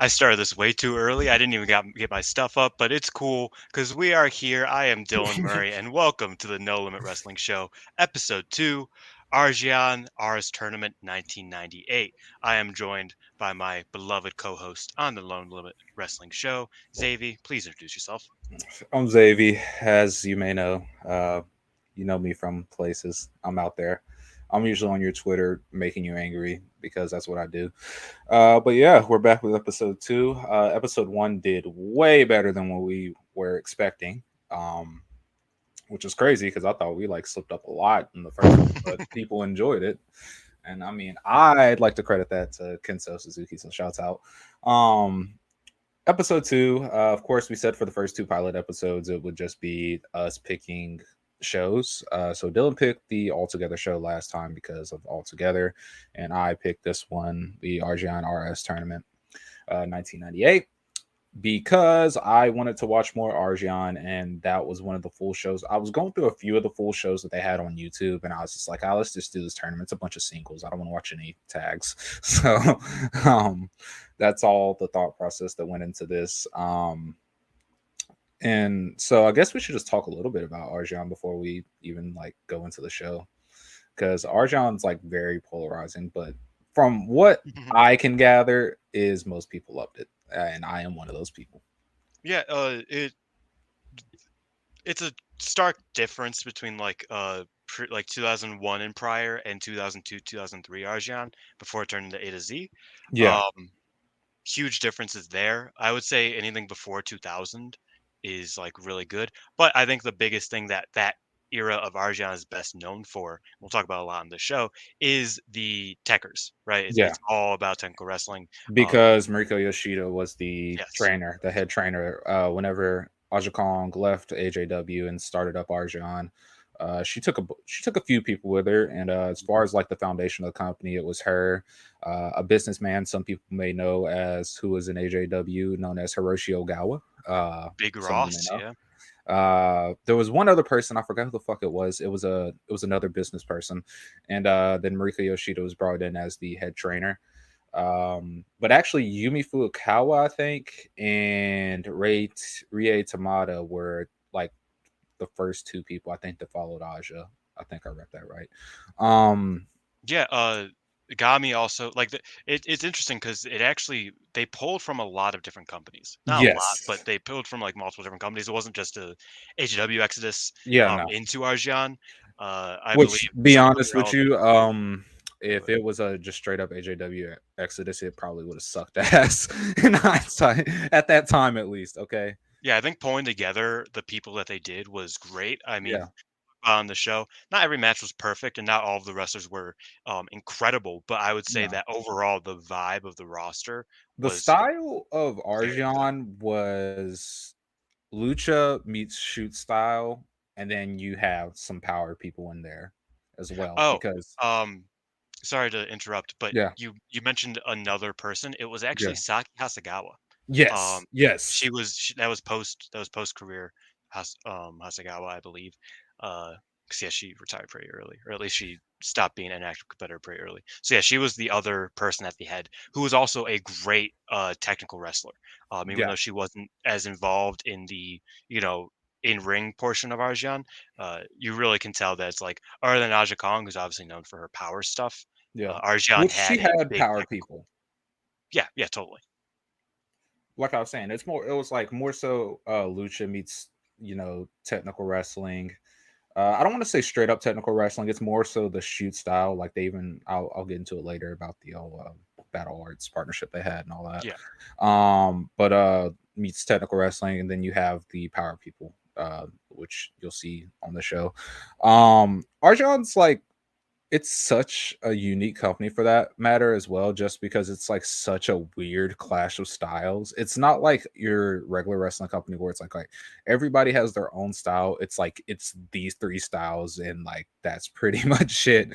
I started this way too early. I didn't even get my stuff up, but it's cool because we are here. I am Dylan Murray, and welcome to the No Limit Wrestling Show, Episode 2, ARSION Ars Tournament 1998. I am joined by my beloved co-host on the No Limit Wrestling Show, Xavi. Please introduce yourself. I'm Xavi, as you may know. You know me from places. I'm out there. I'm usually on your Twitter making you angry because that's what I do. But yeah, we're back with episode 2. Episode 1 did way better than what we were expecting, which is crazy because I thought we like slipped up a lot in the first one, but people enjoyed it. And I mean, I'd like to credit that to Kenso Suzuki, so shouts out. Um, Episode 2, of course, we said for the first 2 pilot episodes it would just be us picking shows. So Dylan picked the All Together show last time because of All Together, and I picked this one, the ARSION ARS Tournament 1998, because I wanted to watch more ARSION, and that was one of the full shows. I was going through a few of the full shows that they had on YouTube, and I was just like, ah, let's just do this tournament. It's a bunch of singles. I don't want to watch any tags. So um, that's all the thought process that went into this. And so I guess we should just talk a little bit about ARSION before we even like go into the show, because ARSION's like very polarizing, but from what I can gather is most people loved it, and I am one of those people. Yeah, it's a stark difference between like 2001 and prior and 2002 2003 Arjan before it turned into A to Z. Yeah. Um, Huge differences there. I would say anything before 2000 is like really good, but I think the biggest thing that era of Arjan is best known for, we'll talk about a lot on the show, is the Tekkers, right? Yeah, It's all about technical wrestling. because Mariko Yoshida was the Yes. trainer, the head trainer. Whenever Aja Kong left AJW and started up Arjan, she took a few people with her, and as far as like the foundation of the company, it was her, a businessman some people may know as who was in AJW, known as Hiroshi Ogawa. Big Some of you may Ross, know. yeah. There was one other person, I forgot who the fuck it was. It was another business person, and then Mariko Yoshida was brought in as the head trainer. But actually, Yumi Fukawa, I think, and Rie Tamada were like the first 2 people I think that followed Aja. I think I read that right. Um, Yeah, Gami also it's interesting because it actually they pulled from a lot of different companies. Not a lot, yes, but they pulled from like multiple different companies. It wasn't just a HW Exodus yeah, no. into Arjan. I believe Which, be some of the honest with relevant. you, Go if ahead. it was a just straight up AJW Exodus, it probably would have sucked ass in hindsight at that time, at least. Okay, Yeah, I think pulling together the people that they did was great. I yeah. mean, on the show, not every match was perfect, and not all of the wrestlers were incredible. But I would say No. that overall, the vibe of the roster The was style of very good. Arjan was lucha meets shoot style, and then you have some power people in there as well. Oh, Because um, sorry to interrupt, but yeah, you mentioned another person. It was actually yeah, Saki Hasagawa. yes, Um, yes, that was post career Hasagawa, I believe. 'Cause yeah, she retired pretty early, or at least she stopped being an active competitor pretty early. So yeah, she was the other person at the head who was also a great technical wrestler. Even yeah, though she wasn't as involved in the you know in ring portion of Arjan, you really can tell that it's like other than Aja Kong, who's obviously known for her power stuff. yeah. Arjan Which she had a had big power technical. people. Yeah, yeah, totally. Like I was saying, it's more. It was like more so lucha meets technical wrestling. I don't want to say straight up technical wrestling. It's more so the shoot style. Like they even, I'll get into it later about the battle arts partnership they had and all that. Yeah. But meets technical wrestling, and then you have the power people, which you'll see on the show. Arjon's like, it's such a unique company for that matter as well, just because it's like such a weird clash of styles. It's not like your regular wrestling company where it's like everybody has their own style. It's like it's these 3 styles, and like that's pretty much it.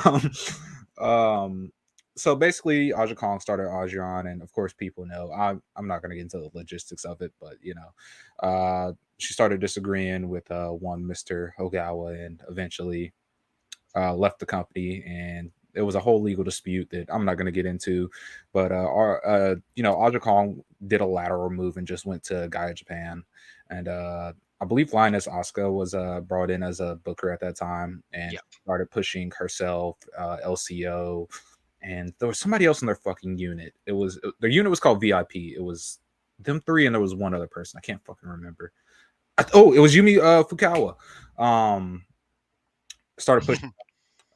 um, um, so basically, Aja Kong started Ajian, and of course, people know I'm not going to get into the logistics of it, but she started disagreeing with one Mr. Ogawa, and eventually left the company, and it was a whole legal dispute that I'm not going to get into. But Aja Kong did a lateral move and just went to Gaia Japan, and I believe Linus Asuka was brought in as a booker at that time and Yeah. started pushing herself, LCO, and there was somebody else in their fucking unit. Their unit was called VIP. It was them three, and there was one other person. I can't fucking remember. It was Yumi Fukawa. Started pushing.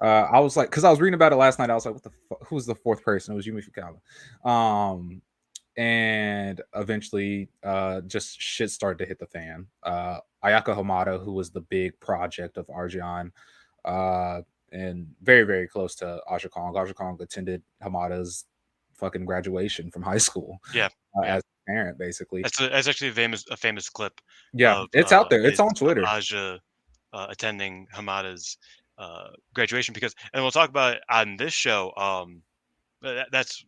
I was like, because I was reading about it last night. I was like, what the fuck? Who was the fourth person? It was Yumi Fukawa. And eventually just shit started to hit the fan. Ayaka Hamada, who was the big project of ARSION, and very, very close to Aja Kong. Aja Kong attended Hamada's fucking graduation from high school Yeah. as a parent, basically. That's actually a famous clip. Yeah, of it's out there. It's on Twitter. Aja attending Hamada's graduation and we'll talk about it on this show. That's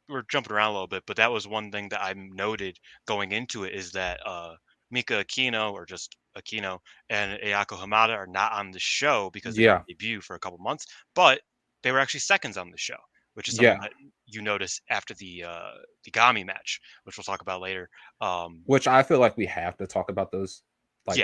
we're jumping around a little bit, but that was one thing that I noted going into it is that Mika Aquino, or just Aquino, and Ayako Hamada are not on the show because they didn't debut for a couple months, but they were actually seconds on the show, which is something that you notice after the Gami match, which we'll talk about later. Which I feel like we have to talk about those,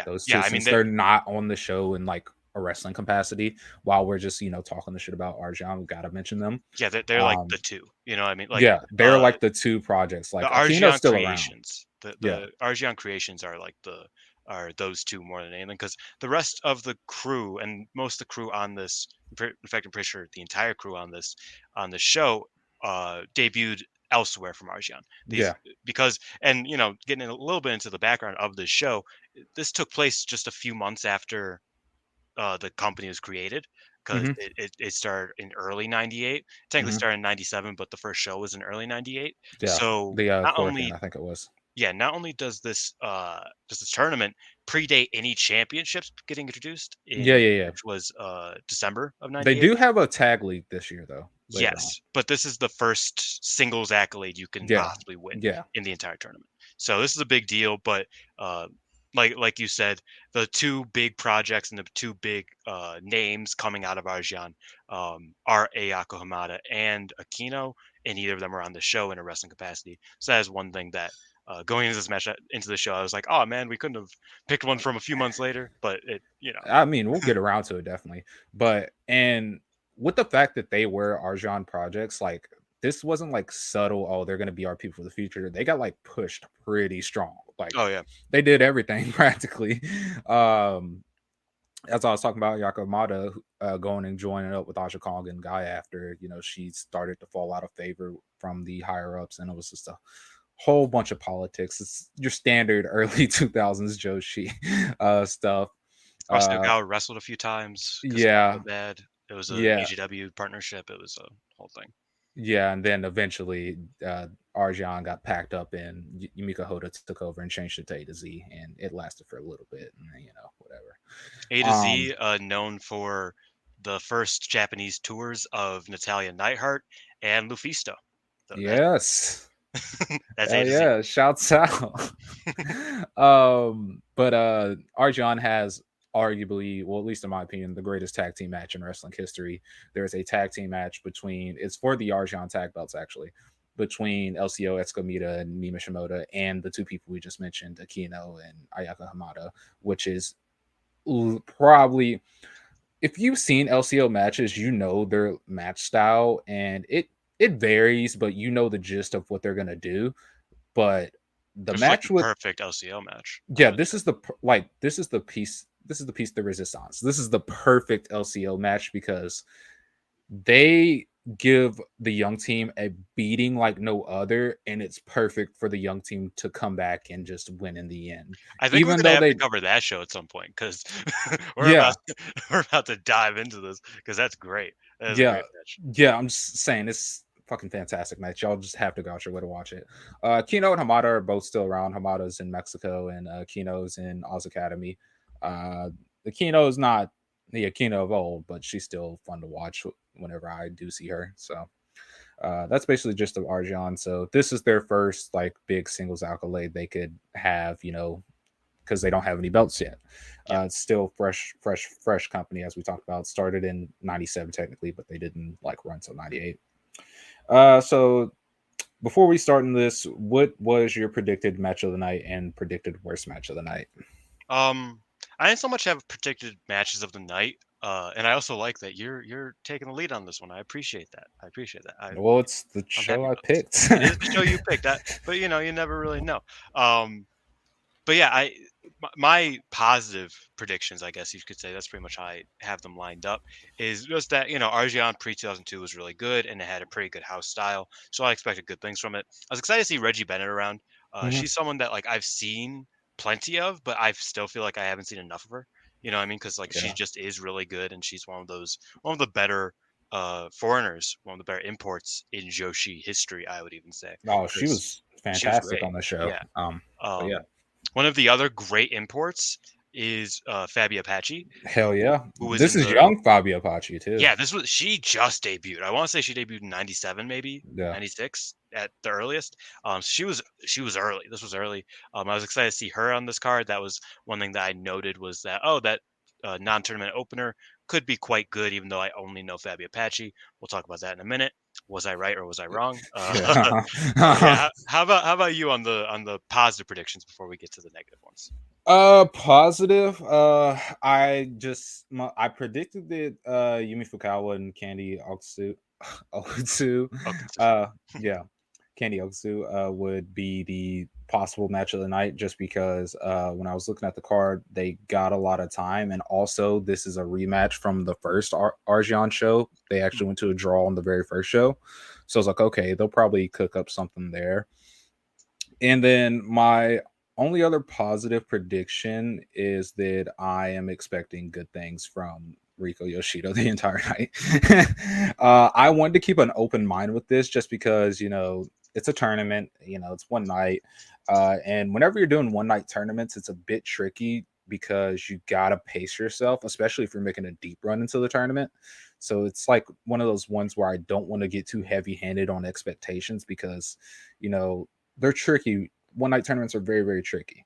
those two, I mean, since they're not on the show in like a wrestling capacity. While we're just talking the shit about ARSION, we gotta mention them. Yeah, they're like the two. You know what I mean? Like, yeah, they're like the two projects. Like the Aquino's ARSION still creations. around. The ARSION creations are like are those two more than anything, because the rest of the crew and most of the crew on this, in fact, I'm pretty sure the entire crew on this show debuted elsewhere from ARSION. Because, and getting a little bit into the background of the show, this took place just a few months after the company was created, because it started in early 98. Technically started in 97, but the first show was in early 98. So the not Corkin, only I think it was. not only does this tournament predate any championships getting introduced in, which was December of 98. They do have a tag league this year though. Yes, but this is the first singles accolade you can possibly win in the entire tournament. So this is a big deal, but like you said, the two big projects and the two big names coming out of ARSION are Ayako Hamada and Aquino, and neither of them are on the show in a wrestling capacity. So that is one thing that going into this match, into the show, I was like, oh man, we couldn't have picked one from a few months later, but I mean, we'll get around to it definitely. But and with the fact that they were ARSION projects, like this wasn't like subtle, oh, they're gonna be our people for the future. They got like pushed pretty strong. Like, oh yeah, they did everything practically. As I was talking about, Yakamada going and joining up with Aja Kong and Guy after she started to fall out of favor from the higher ups, and it was just a whole bunch of politics. It's your standard early 2000s Joshi stuff. Austin Ogawa wrestled a few times. Yeah, bad. It was a AGW partnership. It was a whole thing. Yeah, and then eventually ARSION got packed up and Yumika Hoda took over and changed it to A to Z, and it lasted for a little bit, and whatever. A to Z, known for the first Japanese tours of Natalia Neidhart and Lufisto. So yes. that's A to Z. Yeah, shouts out. But ARSION has arguably, well, at least in my opinion, the greatest tag team match in wrestling history. There's a tag team match it's for the ARSION tag belts actually, between LCO Escamita and Mima Shimoda and the two people we just mentioned, Aquino and Ayaka Hamada, which is probably, if you've seen LCO matches, their match style, and it varies, but the gist of what they're gonna do. But the match with perfect LCO match. Yeah, this is the piece. This is the piece de resistance. This is the perfect LCO match because they give the young team a beating like no other, and it's perfect for the young team to come back and just win in the end. I think we're gonna have to cover that show at some point, because we're about to dive into this, because that's great. That is a great match. Yeah, I'm just saying it's fucking fantastic match. Y'all just have to go out your way to watch it. Kino and Hamada are both still around. Hamada's in Mexico, and Kino's in Oz Academy. The Kino is not the Aquino of old, but she's still fun to watch whenever I do see her. So that's basically just of ARSION. So this is their first like big singles accolade they could have, because they don't have any belts yet. Yeah. It's still fresh company, as we talked about. Started in '97 technically, but they didn't like run till '98. So before we start in this, what was your predicted match of the night and predicted worst match of the night? I didn't so much have predicted matches of the night, and I also like that you're taking the lead on this one. I appreciate that. I appreciate that. Well, it's the I'm show happy I about this. picked. It is the show you picked. That, but you never really know. Um, but yeah, my positive predictions, I guess you could say, that's pretty much how I have them lined up. Is just that Argion pre 2002 was really good and it had a pretty good house style, so I expected good things from it. I was excited to see Reggie Bennett around. Mhm. She's someone that like I've seen plenty of, but I still feel like I haven't seen enough of her. You know what I mean? Because like she Yeah. just is really good, and she's one of the better foreigners, one of the better imports in Joshi history, I would even say. Oh, she Because was she was fantastic great. on the show. Yeah. But yeah, Um, One of the other great imports is Fabi Apache, hell who yeah. who was This in is the young Fabio Pachi too. yeah, this was she just debuted. I want to say she debuted in 97 maybe, Yeah. 96 at the earliest. She was early. This was early. I was excited to see her on this card. That was one thing that I noted was that that non-tournament opener could be quite good even though I only know Fabi Apache. We'll talk about that in a minute. Was I right or was I wrong? But yeah, Yeah. how about you on the positive predictions before we get to the negative ones? Positive. I predicted that Yumi Fukawa and Candy Okutsu, Okutsu, Okay. uh, yeah, Candy Okutsu would be the possible match of the night, just because when I was looking at the card, they got a lot of time, and also this is a rematch from the first Argion show. They actually went to a draw on the very first show, so I was like, okay, they'll probably cook up something there. And then my only other positive prediction is that I am expecting good things from Rico Yoshida the entire night. I wanted to keep an open mind with this just because, it's a tournament, it's one night. And whenever you're doing one night tournaments, it's a bit tricky because you got to pace yourself, especially if you're making a deep run into the tournament. So it's like one of those ones where I don't want to get too heavy handed on expectations because, you know, they're tricky. One night tournaments are very, very tricky.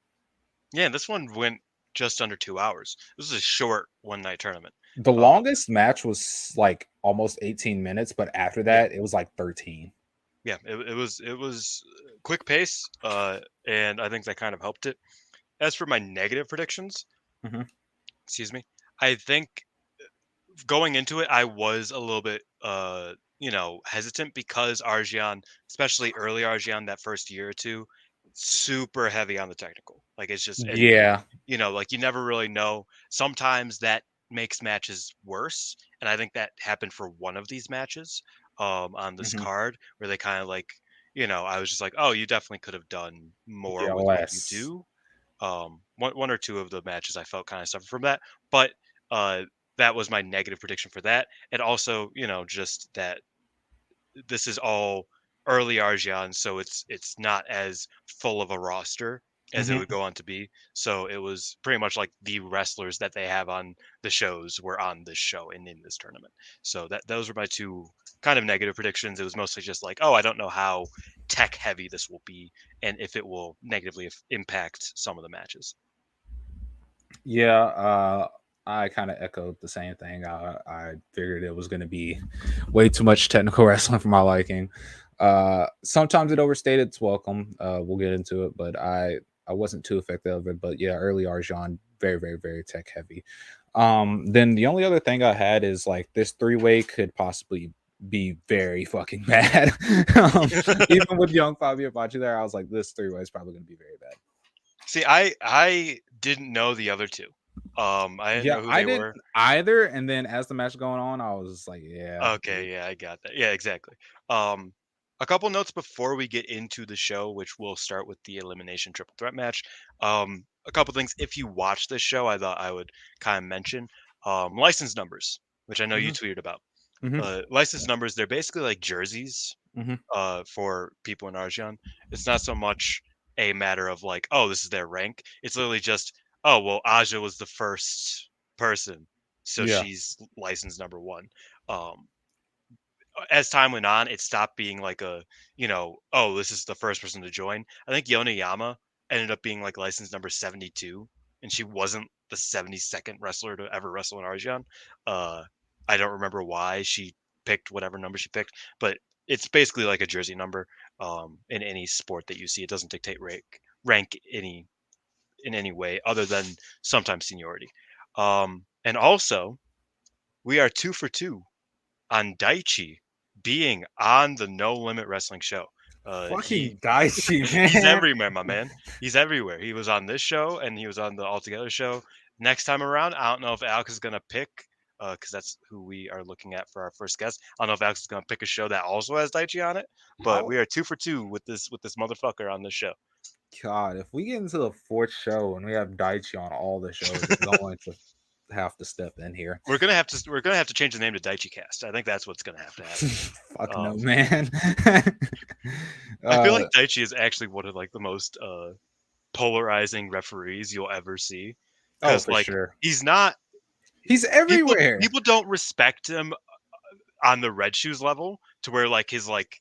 Yeah, this one went just under 2 hours. This is a short one night tournament. The Uh, longest match was like almost 18 minutes, but after yeah, that, it was like 13. yeah, it was quick pace, and I think that kind of helped it. As for my negative predictions, Hmm. excuse me, I think going into it, I was a little bit, hesitant because Argion, especially early Argion, that first year or two, super heavy on the technical. Like it's just, and Yeah. like you never really know. Sometimes that makes matches worse, and I think that happened for one of these matches, on this Hmm. card where they kind of like, I was just like, oh, you definitely could have done more Yeah, with what you less. do. One or two of the matches I felt kind of suffered from that, but uh, that was my negative prediction for that, and also just that this is all early Argion, so it's not as full of a roster as it would Hmm. go on to be. So it was pretty much like the wrestlers that they have on the shows were on this show and in this tournament. So those were my two kind of negative predictions. It was mostly just like, oh, I don't know how tech heavy this will be and if it will negatively impact some of the matches. Yeah, I kind of echoed the same thing. I figured it was going to be way too much technical wrestling for my liking. Sometimes it overstated its welcome. We'll get into it, but I wasn't too effective of it. But yeah, early Arjan, very, very, very tech heavy. Then the only other thing I had is like this three-way could possibly be very fucking bad. Even with young Fabio Bacci there, I was like, this three-way is probably going to be very bad. See, I didn't know the other two. I didn't Yeah, know who I they didn't were. either. And then as the match going on, I was like, yeah, Okay, yeah, I got that. Yeah, exactly. Um, a couple notes before we get into the show, which we'll start with the elimination triple threat match. A couple things. If you watch this show, I thought I would kind of mention license numbers, which I know you hmm tweeted about. hmm License numbers, they're basically like jerseys hmm for people in Arjan. It's not so much a matter of like, oh, this is their rank. It's literally just, oh, well, Aja was the first person, so yeah. she's license number one. Um, as time went on, it stopped being like a, oh, this is the first person to join. I think Yonayama ended up being like license number 72, and she wasn't the 72nd wrestler to ever wrestle in Arsion. I don't remember why she picked whatever number she picked, but it's basically like a jersey number in any sport that you see. It doesn't dictate rank in any way other than sometimes seniority. And also, we are 2 for 2 on Daichi being on the No Limit Wrestling show. Fucking Daichi, man. He's everywhere, my man. He's everywhere. He was on this show and he was on the Altogether show. Next time around, I don't know if Alex is gonna pick, because that's who we are looking at for our first guest. I don't know if Alex is gonna pick a show that also has Daichi on it, but we are 2 for 2 with this motherfucker on this show. God, if we get into the 4th show and we have Daichi on all the shows, we're going to have to step in here. We're gonna have to change the name to Daichi Cast. I think that's what's gonna have to happen. Fuck no, man. I feel like Daichi is actually one of like the most polarizing referees you'll ever see. Oh, for sure. He's everywhere. People don't respect him on the Red Shoes level to where like his like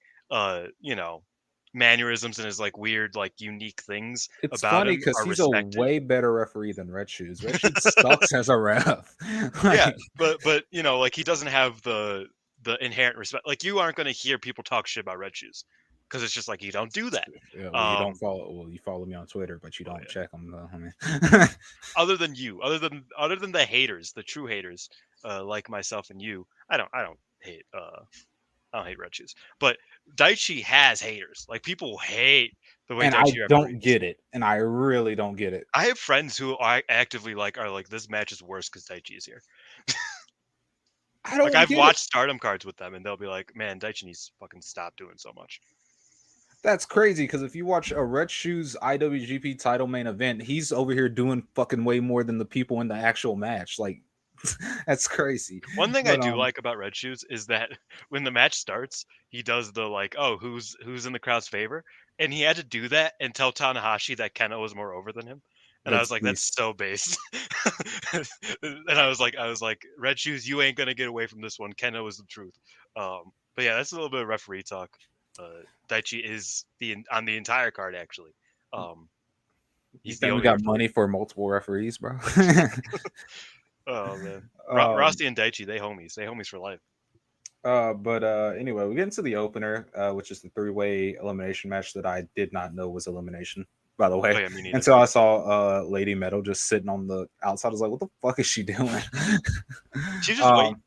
mannerisms and his like weird like unique things it's about funny him because are he's respected. a way better referee than Red Shoes. Red Shoes sucks as a ref. Yeah, but like he doesn't have the inherent respect. Like you aren't going to hear people talk shit about Red Shoes because it's just like you don't do that. Yeah, well, you don't follow. Well, you follow me on Twitter, but you don't check them though. I mean, other than the haters, the true haters, like myself and you, I don't hate. I don't hate Red Shoes, but Daichi has haters. Like people hate the way. And Daichi I don't get it, and I really don't get it. I have friends who I actively are like, this match is worse because Daichi is here. I don't. Like I've watched Stardom cards with them, and they'll be like, "Man, Daichi needs to fucking stop doing so much." That's crazy because if you watch a Red Shoes IWGP title main event, he's over here doing fucking way more than the people in the actual match. Like. That's crazy. One thing I do like about Red Shoes is that when the match starts, he does the like, oh, who's in the crowd's favor, and he had to do that and tell Tanahashi that Kenoh was more over than him, and I was like, that's so base. And I was like, Red Shoes, you ain't gonna get away from this one. Kenoh is the truth. But yeah, that's a little bit of referee talk. Daichi is on the entire card actually. He's the only got money for multiple referees, bro. Oh man, Rossi and Daichi, they homies for life. But anyway, we get into the opener, which is the 3-way elimination match that I did not know was elimination, by the way. Oh, yeah, and so I saw Lady Metal just sitting on the outside. I was like, what the fuck is she doing? She's just waiting.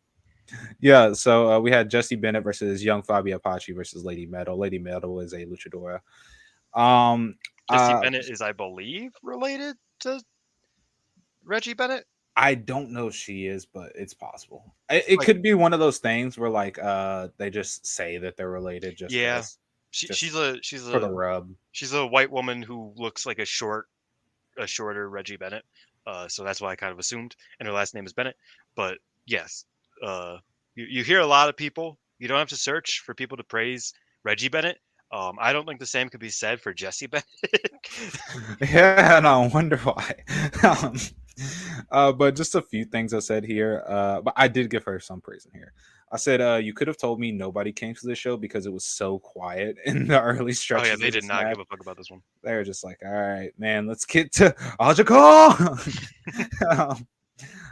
Yeah, so we had Jesse Bennett versus Young Fabi Apache versus Lady Metal. Lady Metal is a luchadora. Jesse Bennett is, I believe, related to Reggie Bennett. I don't know if she is, but it's possible. It could be one of those things where like they just say that they're related. Just yeah, she's a for the rub. She's a white woman who looks like a shorter Reggie Bennett. So that's why I kind of assumed, and her last name is Bennett. But yes, you hear a lot of people. You don't have to search for people to praise Reggie Bennett. I don't think the same could be said for Jesse Bennett. Yeah, and I wonder why. But just a few things I said here. But I did give her some praise in here. I said, you could have told me nobody came to the show because it was so quiet in the early stretches. Oh yeah, they did not give a fuck about this one. They were just like, all right, man, let's get to Aja Kong.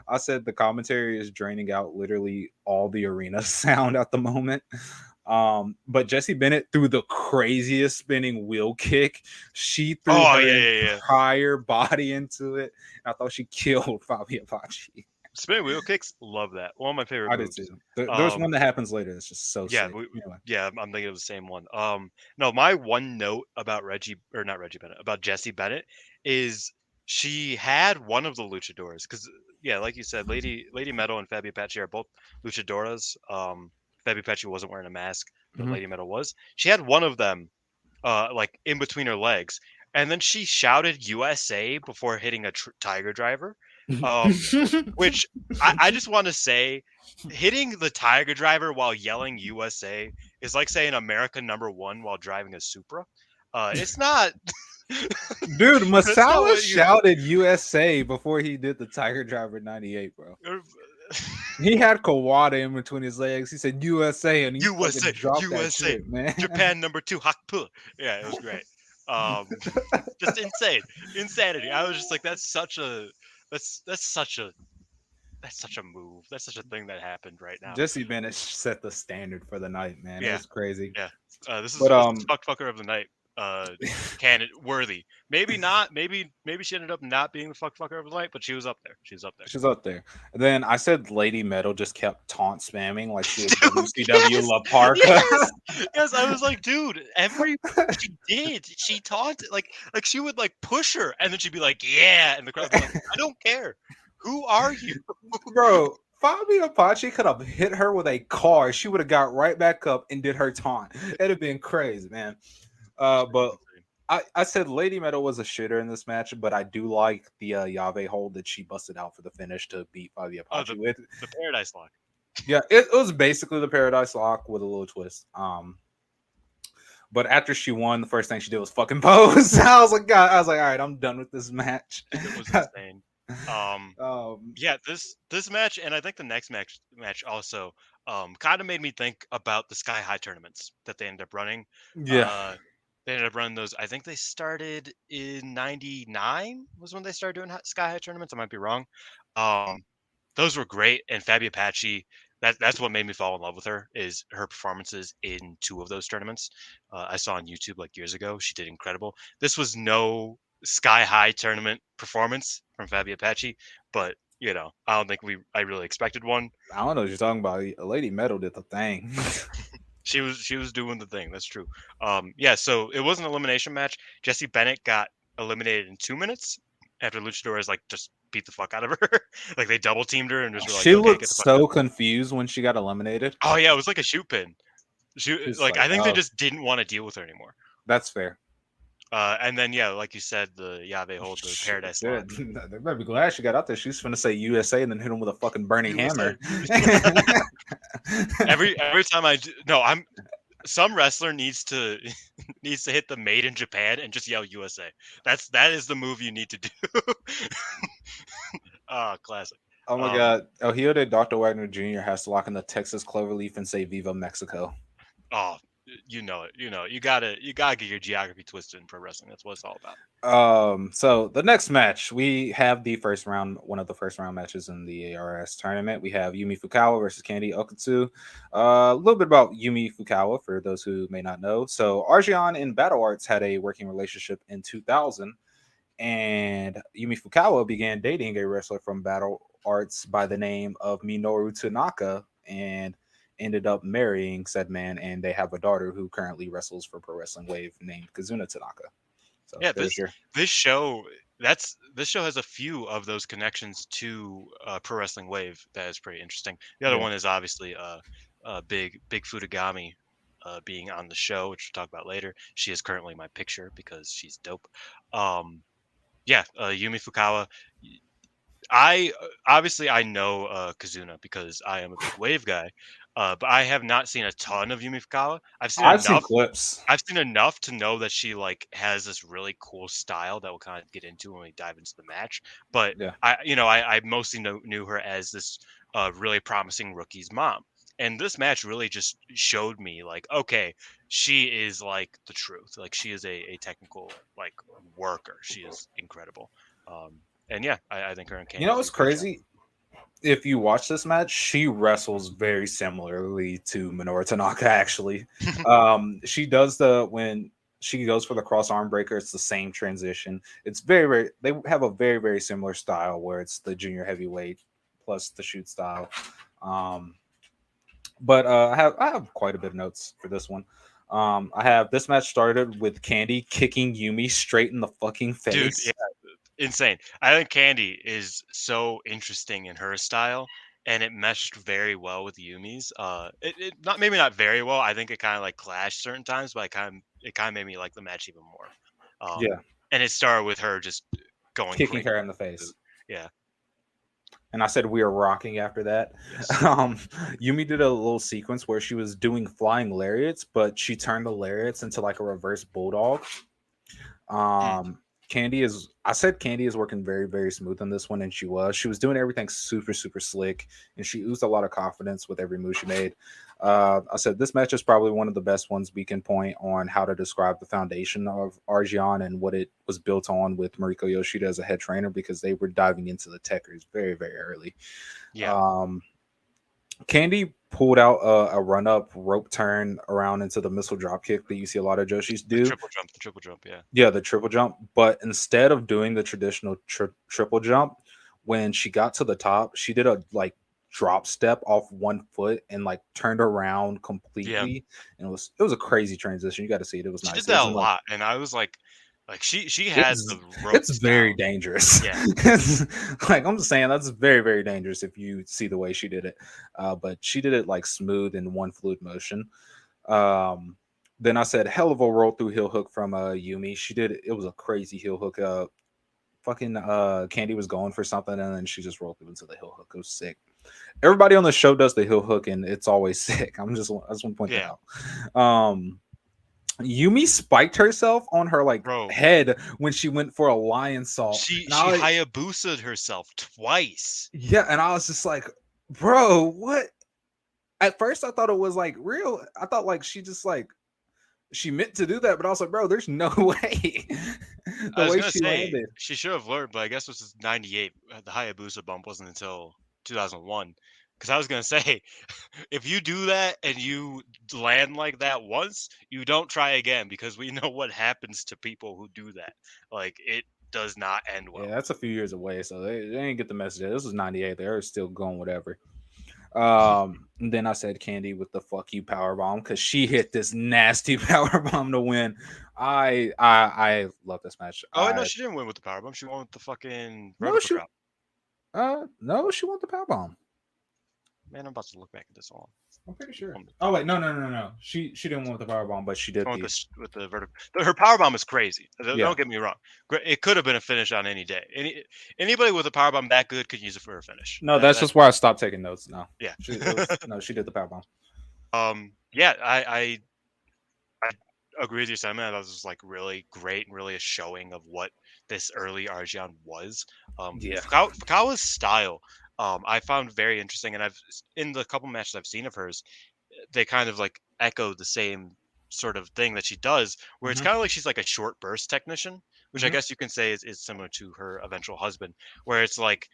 I said the commentary is draining out literally all the arena sound at the moment. But Jesse Bennett threw the craziest spinning wheel kick. She threw her entire body into it. I thought she killed Fabi Apache. Spinning wheel kicks, love that. One of my favorite moves. I did too. There's one that happens later. It's just so sick. Anyway. Yeah, I'm thinking of the same one. No, my one note about about Jesse Bennett is she had one of the luchadors because like you said, Lady Metal and Fabi Apache are both luchadoras. Fabi Apache wasn't wearing a mask, but Lady Metal was. She had one of them, like in between her legs, and then she shouted USA before hitting a Tiger Driver, which I just want to say, hitting the Tiger Driver while yelling USA is like saying America #1 while driving a Supra. It's not. Dude, Masawa shouted USA before he did the Tiger Driver 98, bro. He had Kawada in between his legs. He said USA, and he dropped that shit, man. Japan #2 Hakpu. Yeah, it was great. Just insanity. I was just like, that's such a that's such a move. That's such a thing that happened right now. Jesse Bennett set the standard for the night, man. It Yeah, was crazy. yeah. This is But fucker of the night. Candidate worthy. Maybe not. Maybe she ended up not being the fucker of the night, but she was up there. She was up there. she's up there. And then I said Lady Metal just kept taunt spamming like she was Dude, WCW yes, La Parka. yes, yes. I was like, dude, she did. She taunted like she would like push her, and then she'd be like, yeah, and the crowd would be like, I don't care. Who are you? Bro, Fabi Apache could have hit her with a car. She would have got right back up and did her taunt. It'd have been crazy, man. But I said Lady Metal was a shitter in this match, but I do like the Yave hold that she busted out for the finish to beat Fabi Apache with. The Paradise Lock. Yeah, it was basically the Paradise Lock with a little twist. But after she won, the first thing she did was fucking pose. I was like, God, I was like, all right, I'm done with this match. It was insane. Yeah, this match and I think the next match also kind of made me think about the Sky High tournaments that they ended up running. Yeah. They ended up running those. I think they started in '99 was when they started doing Sky High tournaments. I might be wrong. Those were great, and Fabi Apache. That's what made me fall in love with her is her performances in 2 of those tournaments. I saw on YouTube like years ago. She did incredible. This was no Sky High tournament performance from Fabi Apache, but you know, I don't think I really expected one. I don't know what you're talking about. Lady Metal did the thing. She was doing the thing. That's true. Yeah. So it was an elimination match. Jesse Bennett got eliminated in 2 minutes after Luchadores like just beat the fuck out of her. Like they double teamed her and just were like, She okay, looked get the fuck so out. confused when she got eliminated. Oh yeah, it was like a shoot pin. She's Like I think they oh, just didn't want to deal with her anymore. that's fair. And then yeah, like you said, the Yave hold the Paradise Lock. They better be glad she got out there. She's gonna say USA and then hit him with a fucking burning hammer. every time I'm some wrestler needs to hit the made in Japan and just yell USA. That is the move you need to do. Classic. Oh my god. Oh, here Dr. Wagner Jr. has to lock in the Texas cloverleaf and say Viva Mexico. Oh, you know it. You gotta get your geography twisted in pro wrestling. That's what it's all about. So the next match, we have the first round, one of the first round matches in the ARS tournament. We have Yumi Fukawa versus Candy Okutsu. A little bit about Yumi Fukawa for those who may not know. So Arsion in Battle Arts had a working relationship in 2000, and Yumi Fukawa began dating a wrestler from Battle Arts by the name of Minoru Tanaka and ended up marrying said man, and they have a daughter who currently wrestles for Pro Wrestling Wave named Kazuna Tanaka. So yeah, this show has a few of those connections to Pro Wrestling Wave that is pretty interesting. The other one is obviously big Futagami being on the show, which we'll talk about later. She is currently my picture because she's dope. Yumi Fukawa. I know Kazuna because I am a big Wave guy, but I have not seen a ton of Yumi Fukawa. I've seen clips. I've seen enough to know that she like has this really cool style that we'll kind of get into when we dive into the match. But Yeah. I mostly knew her as this really promising rookie's mom. And this match really just showed me like, okay, she is like the truth. Like she is a technical like worker. She is incredible. And yeah, I think her and Candy. You know what's crazy? If you watch this match, she wrestles very similarly to Minoru Tanaka. Actually, she does when she goes for the cross arm breaker. It's the same transition. It's very they have a very similar style where it's the junior heavyweight plus the shoot style. But I have quite a bit of notes for this one. I have this match started with Candy kicking Yumi straight in the fucking face. Dude, yeah. Insane. I think Candy is so interesting in her style, and it meshed very well with Yumi's. It maybe not very well. I think it kind of like clashed certain times, but it kind of made me like the match even more. And it started with her just kicking her in the face. Yeah. And I said we were rocking after that. Yes. Yumi did a little sequence where she was doing flying lariats, but she turned the lariats into like a reverse bulldog. Candy is working very smooth on this one, and she was doing everything super slick, and she oozed a lot of confidence with every move she made. I said this match is probably one of the best ones we can point on how to describe the foundation of Arsion and what it was built on with Mariko Yoshida as a head trainer, because they were diving into the Tekkers very, very early. Yeah. Candy pulled out a run up rope turn around into the missile drop kick that you see a lot of Joshis The do. triple jump, yeah. Yeah, the triple jump. But instead of doing the traditional triple jump, when she got to the top, she did a like drop step off one foot and like turned around completely. And it was a crazy transition. You got to see it. It was She nice. did It that a wasn't like lot, and I was like she had it's the it's ropes very down. dangerous. Yeah. Like I'm just saying, that's very, very dangerous if you see the way she did it. But she did it like smooth in one fluid motion. Um, then I said hell of a roll through heel hook from Yumi. She did it. It was a crazy heel hook. Fucking Candy was going for something, and then she just rolled through into the heel hook. It was sick. Everybody on the show does the heel hook, and it's always sick. I just want to point that out. Yumi spiked herself on her like Bro, head when she went for a lion salt. she And I, Hayabusa'd herself twice. yeah, and I was just like, bro, what? At first, I thought it was like real. I thought like she just like she meant to do that, but I was like, bro, there's no way. I The was way gonna she say landed. she should have learned, but I guess this is '98. The Hayabusa bump wasn't until 2001. Because I was gonna say, if you do that and you land like that once, you don't try again, because we know what happens to people who do that. Like, it does not end Yeah, well. that's a few years away, so they didn't get the message. This was '98. They were still going whatever. And then I said Candy with the fuck you power bomb because she hit this nasty power bomb to win. I love this match. Oh no, she didn't win with the power bomb. She won with the fucking No, vertical she drop. no, she won the power bomb. Man, I'm about to look back at this all. I'm pretty sure. Oh wait, no. She didn't win with the power bomb, but she did With the vertical. Her power bomb is crazy. Yeah. Don't get me wrong. It could have been a finish on any day. Anybody with a power bomb that good could use it for a finish. No, that's just why I stopped taking notes now. Yeah. She did the power bomb. Yeah, I agree with your sentiment. That was just like really great and really a showing of what this early Arjan was. Yeah. Fukawa's style, I found very interesting, and I've in the couple matches I've seen of hers, they kind of like echo the same sort of thing that she does, where it's kind of like she's like a short burst technician, which I guess you can say is similar to her eventual husband, where it's like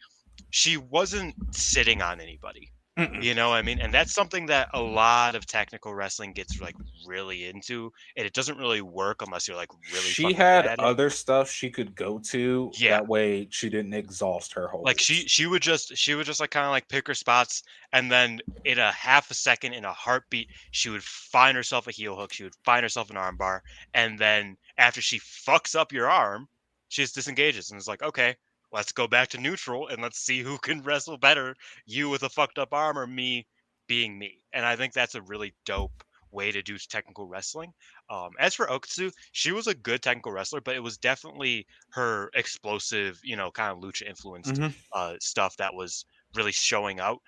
she wasn't sitting on anybody. You know what I mean? And that's something that a lot of technical wrestling gets like really into, and it doesn't really work unless you're like really She fucking had good at it. other stuff she could go to. Yeah. That way she didn't exhaust her whole. Like she would just like kind of like pick her spots, and then in a half a second, in a heartbeat, she would find herself a heel hook, she would find herself an arm bar, and then after she fucks up your arm, she just disengages and is like, okay, let's go back to neutral and let's see who can wrestle better, you with a fucked up arm or me being me. And I think that's a really dope way to do technical wrestling. As for Okutsu, she was a good technical wrestler, but it was definitely her explosive, kind of lucha influenced stuff that was really showing out.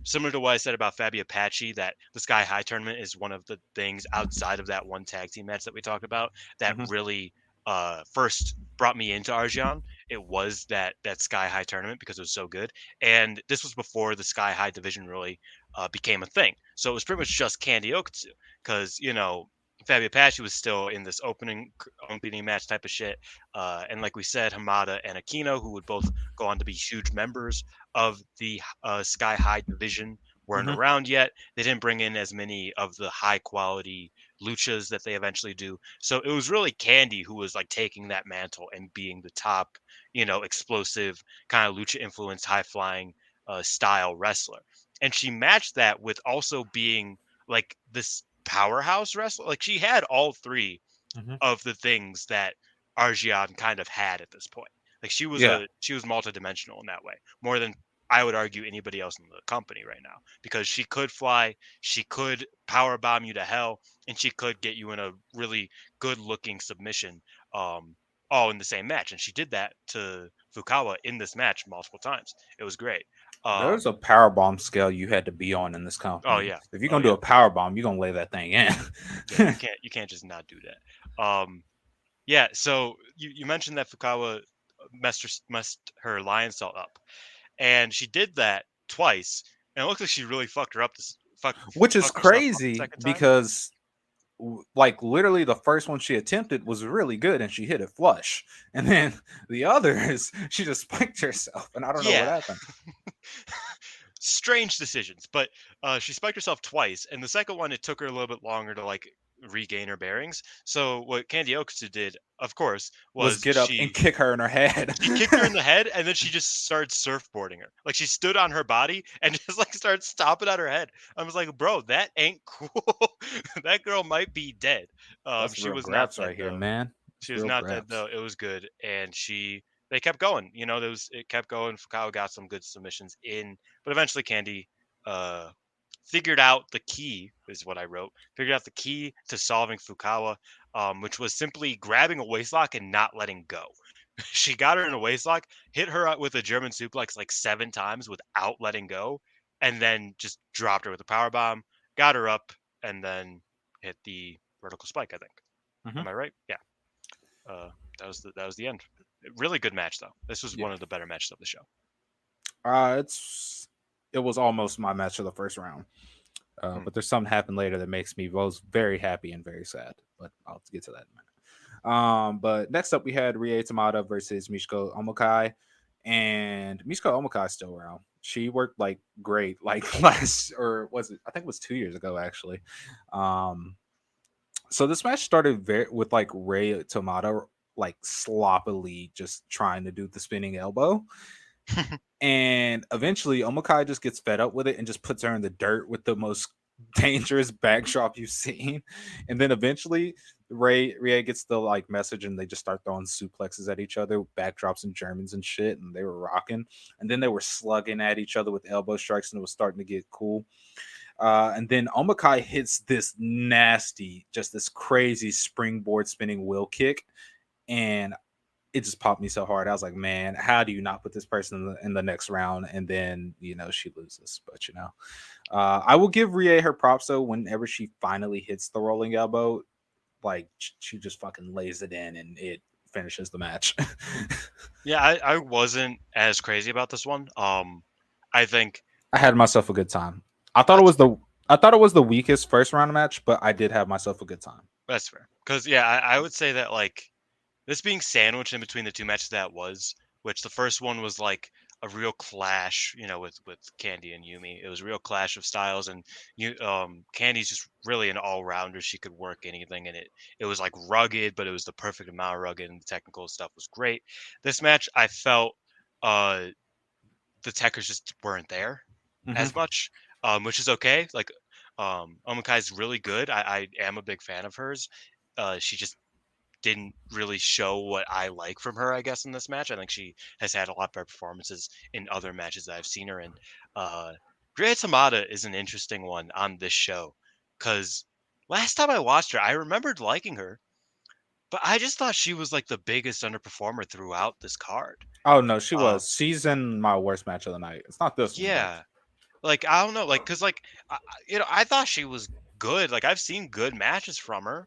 Similar to what I said about Fabi Apache, that the Sky High tournament is one of the things outside of that one tag team match that we talked about that really first brought me into Arjan. It was that Sky High tournament because it was so good, and this was before the Sky High division really became a thing. So it was pretty much just Candy Okutsu, because Fabi Apache was still in this opening match type of shit, and like we said, Hamada and Aquino, who would both go on to be huge members of the Sky High division, weren't around yet. They didn't bring in as many of the high quality luchas that they eventually do. So it was really Candy who was like taking that mantle and being the top, explosive kind of lucha influenced, high flying style wrestler. And she matched that with also being like this powerhouse wrestler. Like she had all three of the things that Arjian kind of had at this point. Like she was multidimensional in that way, more than I would argue anybody else in the company right now, because she could fly, she could power bomb you to hell, and she could get you in a really good looking submission, all in the same match. And she did that to Fukawa in this match multiple times. It was great. There's a power bomb scale you had to be on in this company. Oh yeah. If you're gonna do a power bomb, you're gonna lay that thing in. Yeah, you can't just not do that. Yeah. So you mentioned that Fukawa messed her lion salt up, and she did that twice, and it looks like she really fucked her up which is fucked herself up the crazy second time. because like literally the first one she attempted was really good and she hit it flush, and then the others she just spiked herself, and I don't know what Yeah. happened. Strange decisions, but she spiked herself twice, and the second one it took her a little bit longer to like regain her bearings. So what Candy Okutsu did, of course, Was was get up and kick her in her head. she kicked her in the head, and then she just started surfboarding her. Like she stood on her body and just like started stomping on her head. I was like, bro, that ain't cool. That girl might be dead. That's She real was not graps dead right here, though. man. She It's was real not dead graps. though. It was good, and they kept going. It kept going. Fukawa got some good submissions in, but eventually Candy uh figured out the key, is what I wrote. Figured out the key to solving Fukawa, which was simply grabbing a waistlock and not letting go. She got her in a waistlock, hit her with a German suplex like 7 times without letting go, and then just dropped her with a power bomb. Got her up, and then hit the vertical spike. I think. Mm-hmm. Am I right? Yeah. Uh, that was the end. Really good match though. This was Yeah. one of the better matches of the show. It was almost my match of the first round. But there's something happened later that makes me both very happy and very sad. But I'll get to that in a minute. But next up we had Rie Tamada versus Michiko Omokai, and Michiko Omokai is still around. She worked like great, like last, or was it? I think it was 2 years ago actually. So this match started with like Rie Tamada like sloppily just trying to do the spinning elbow. And eventually Omokai just gets fed up with it and just puts her in the dirt with the most dangerous backdrop you've seen. And then eventually Rie gets the like message and they just start throwing suplexes at each other, backdrops and Germans and shit, and they were rocking. And then they were slugging at each other with elbow strikes, and it was starting to get cool. And then Omokai hits this nasty, just this crazy springboard spinning wheel kick. And it just popped me so hard. I was like, man, how do you not put this person in the next round? And then, she loses. But, I will give Rie her props, though, whenever she finally hits the rolling elbow. Like, she just fucking lays it in and it finishes the match. Yeah, I wasn't as crazy about this one. I think I had myself a good time. I thought it was the weakest first round match, but I did have myself a good time. that's fair. Because yeah, I would say that like this being sandwiched in between the two matches which the first one was like a real clash, with Candy and Yumi. It was a real clash of styles, and Candy's just really an all rounder. She could work anything, and it was like rugged, but it was the perfect amount of rugged, and the technical stuff was great. This match, I felt uh the Tekkers just weren't there Mm-hmm. as much, which is okay. Like, Omikai's really good. I am a big fan of hers. She just didn't really show what I like from her, I guess, in this match. I think she has had a lot better performances in other matches that I've seen her in. Rhea Tamada is an interesting one on this show because last time I watched her, I remembered liking her, but I just thought she was like the biggest underperformer throughout this card. Oh, no, she Uh, was. She's in my worst match of the night. It's not this one, but yeah, like I don't know, like because like I thought she was good. Like I've seen good matches from her,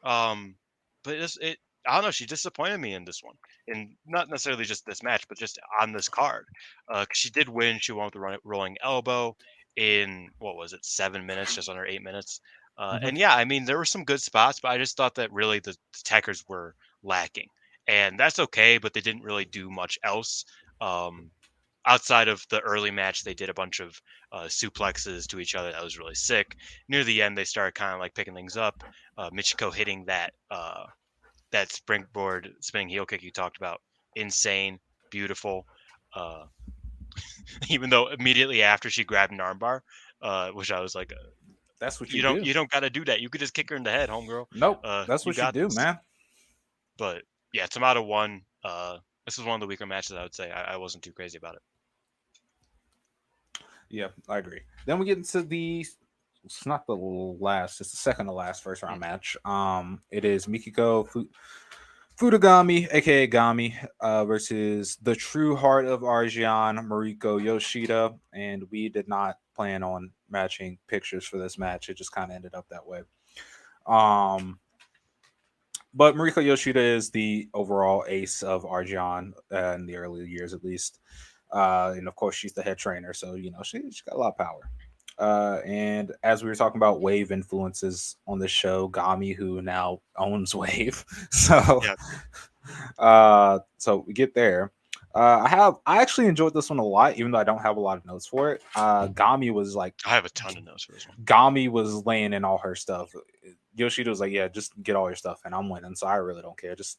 um, but it I don't know. She disappointed me in this one, and not necessarily just this match, but just on this card. 'Cause she did win. She won with the rolling elbow in what was it, 7 minutes, just under 8 minutes. Mhm. And yeah, I mean there were some good spots, but I just thought that really the Tekkers were lacking, and that's okay. But they didn't really do much else. Um, Outside of the early match, they did a bunch of suplexes to each other. That was really sick. Near the end, they started kind of like picking things up. Michiko hitting that springboard spinning heel kick you talked about, insane, beautiful. Uh, Even though immediately after she grabbed an armbar, which I was like, That's what you you do. don't got to do that. You could just kick her in the head, homegirl. Nope, that's You what you got do, this. man. But yeah, Tamada won. This was one of the weaker matches. I would say I wasn't too crazy about it. Yeah, I agree. Then we get into it's not the last, it's the second to last first round match. It is Fudagami, aka Gami, versus the true heart of Arjion, Mariko Yoshida, and we did not plan on matching pictures for this match. It just kind of ended up that way. But Mariko Yoshida is the overall ace of Arjion in the early years, at least. And of course, she's the head trainer, so she's got a lot of power. And as we were talking about wave influences on the show, Gami, who now owns Wave, so Yeah, so we get there. I actually enjoyed this one a lot, even though I don't have a lot of notes for it. Gami was like I have a ton of notes for this one. Gami was laying in all her stuff. Yoshida was like, "Yeah, just get all your stuff," and I'm winning, so I really don't care. Just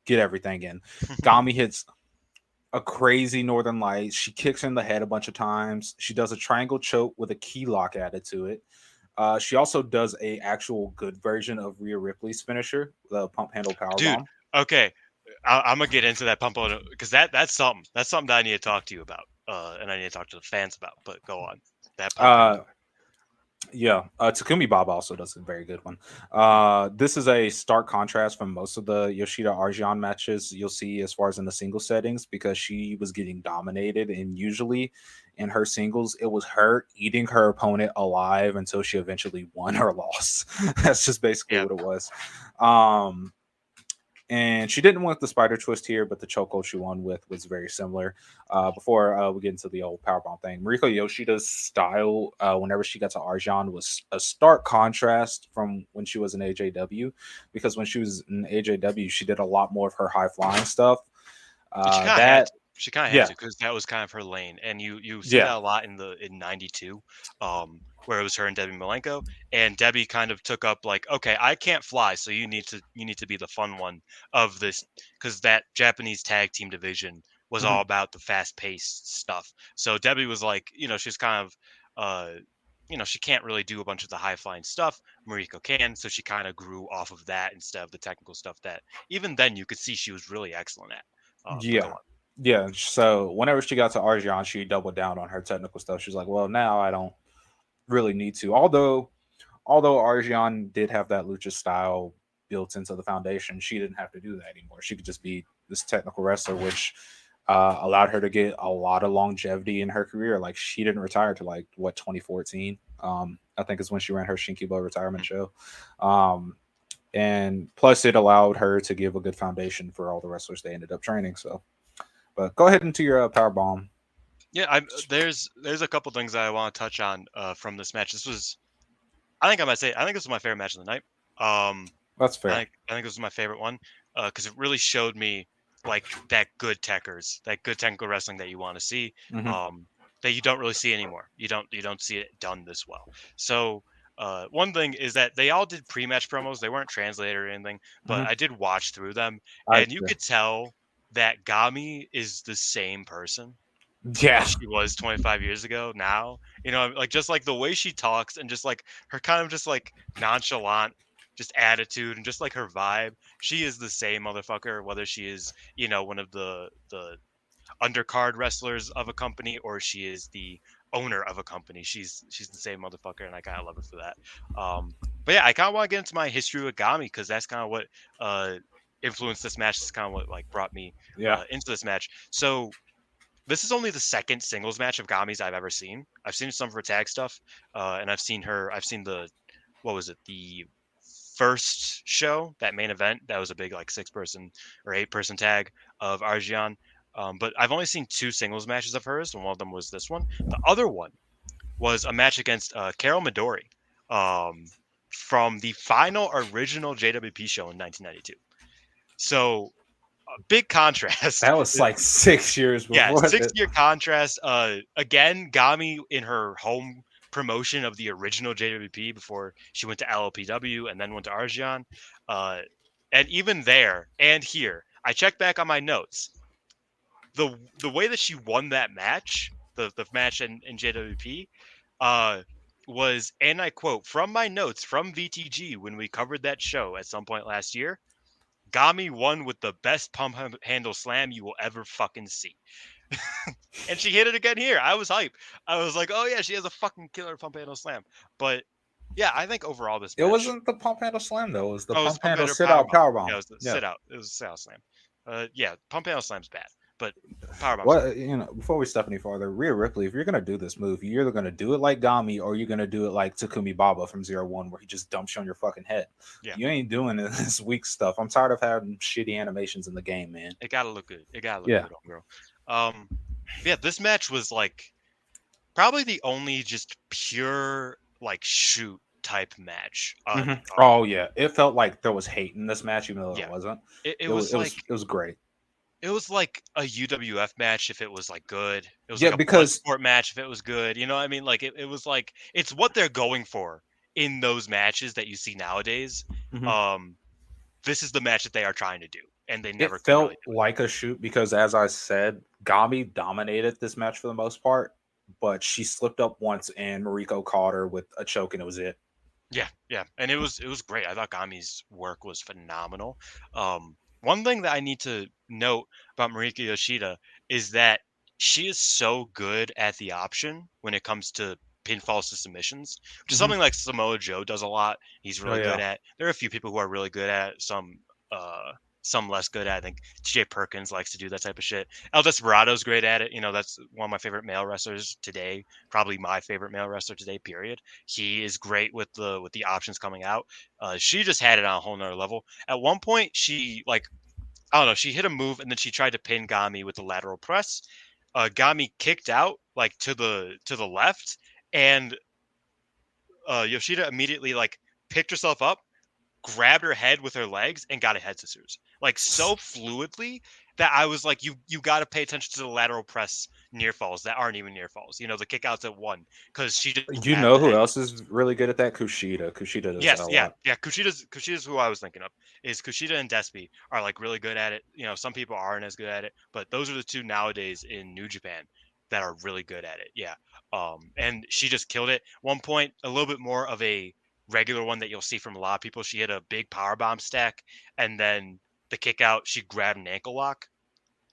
get everything in. Gami hits a crazy Northern Light. She kicks her in the head a bunch of times. She does a triangle choke with a key lock added to it. She also does a actual good version of Rhea Ripley's finisher, the pump handle power Dude, bomb. okay, I'm gonna get into that pump on because that's something. That's something that I need to talk to you about, and I need to talk to the fans about. But go on, that pump Uh, handle. Yeah, Takumi Baba also does a very good one. This is a stark contrast from most of the Yoshida Arjan matches you'll see as far as in the single settings because she was getting dominated, and usually in her singles, it was her eating her opponent alive until she eventually won or lost. That's just basically Yeah, what it was. Um, and she didn't win with the spider twist here, but the chokehold she won with was very similar. Before we get into the old powerbomb thing, Mariko Yoshida's style, whenever she got to Arjan, was a stark contrast from when she was in AJW, because when she was in AJW, she did a lot more of her high flying stuff. but she kind of had That to. She kind of had yeah, to because that was kind of her lane, and you see yeah, that a lot in '92, where it was her and Debbie Malenko, and Debbie kind of took up like, okay, I can't fly, so you need to be the fun one of this because that Japanese tag team division was mhm, all about the fast paced stuff. So Debbie was like, she's kind of, she can't really do a bunch of the high flying stuff. Mariko can, so she kind of grew off of that instead of the technical stuff that even then you could see she was really excellent at. But go yeah. on. Yeah, so whenever she got to Arjan, she doubled down on her technical stuff. She's like, "Well, now I don't really need to." Although Arjan did have that lucha style built into the foundation, she didn't have to do that anymore. She could just be this technical wrestler, which allowed her to get a lot of longevity in her career. Like she didn't retire to like what 2014. I think is when she ran her Shinkibo retirement show. Um, and plus, it allowed her to give a good foundation for all the wrestlers they ended up training. So, but go ahead into your power bomb. Yeah, there's a couple things that I want to touch on from this match. This was I think this was my favorite match of the night. Um, That's fair. I think this was my favorite one because it really showed me like that good Tekkers, that good technical wrestling that you want to see, Hmm. um, that you don't really see anymore. You don't see it done this well. So one thing is that they all did pre-match promos. They weren't translated or anything, but Hmm. I did watch through them, I and you could tell that Gami is the same person yeah. as she was 25 years ago now. Like just like the way she talks and just like her kind of just like nonchalant just attitude and just like her vibe. She is the same motherfucker whether she is, one of the undercard wrestlers of a company or she is the owner of a company. She's the same motherfucker and I kind of love her for that. But yeah, I kind of want to get into my history with Gami because that's kind of what influenced this match. Is kind of what like brought me Yeah. into this match. So this is only the second singles match of Gami's I've ever seen. I've seen some of her tag stuff, and I've seen the what was it? The first show, that main event, that was a big like 6-person or 8-person tag of Arjion. But I've only seen two singles matches of hers, and one of them was this one. The other one was a match against Carol Midori um, from the final original JWP show in 1992. So big contrast. That was like 6 years Yeah, before that. 6-year contrast. Again, Gami in her home promotion of the original JWP before she went to LLPW and then went to Arjion. Uh, and even there and here, I checked back on my notes. The way that she won that match, the match in JWP, uh, was, and I quote from my notes from VTG when we covered that show at some point last year. Gami won with the best handle slam you will ever fucking see. And she hit it again here. I was hype. I was like, oh yeah, she has a fucking killer pump handle slam. But yeah, I think overall this It match. wasn't the pump handle slam though. It was the Oh, it was the pump pump handle handle sit power out bomb. power Yeah, it bomb. was the Yeah. sit out. It was a sit out slam. Yeah, pump handle slam's bad, but power bomb's good. What before we step any farther, Rhea Ripley, if you're gonna do this move, you're either gonna do it like Gami or you're gonna do it like Takumi Baba from 01, where he just dumps you on your fucking head. Yeah, You ain't doing this weak stuff. I'm tired of having shitty animations in the game, man. it gotta look good. It gotta look Yeah. good on girl. Yeah, this match was like probably the only just pure like shoot type match on the card. Oh yeah, it felt like there was hate in this match, even though it Yeah, wasn't. it It was was it was like it was great. it was like a UWF match if it was like good. It was Yeah, like a because Bloodsport match if it was good. You know what I mean? Like it was like it's what they're going for in those matches that you see nowadays. mhm, Um, this is the match that they are trying to do, and they it never could really felt do like a shoot because, as I said, Gami dominated this match for the most part, but she slipped up once and Mariko caught her with a choke, and it was it. Yeah, yeah, and it was great. I thought Gami's work was phenomenal. One thing that I need to note about Mariko Yoshida is that she is so good at the option when it comes to pinfalls to submissions, which is Mhm. something like Samoa Joe does a lot. He's Oh really good yeah, at. There are a few people who are really good at it, some less good at it. I think TJ Perkins likes to do that type of shit. El Desperado's great at it. You know, that's one of my favorite male wrestlers today. Probably my favorite male wrestler today, period. He is great with the options coming out. She just had it on a whole nother level. At one point, she like I don't know, she hit a move and then she tried to pin Gami with the lateral press. Gami kicked out like to the left, and Yoshida immediately like picked herself up, grabbed her head with her legs and got a head scissors like so fluidly that I was like, you got to pay attention to the lateral press near falls that aren't even near falls. You know, the kick outs at one because she just you grabbed know the who head. else is really good at that? Kushida. Kushida does that Yes, a yeah, lot. yeah. Kushida's who I was thinking of. Is Kushida and Despy are like really good at it. You know, some people aren't as good at it, but those are the two nowadays in New Japan that are really good at it. Yeah. And she just killed it. One point, a little bit more of a regular one that you'll see from a lot of people. She hit a big power bomb stack, and then the kick out, she grabbed an ankle lock.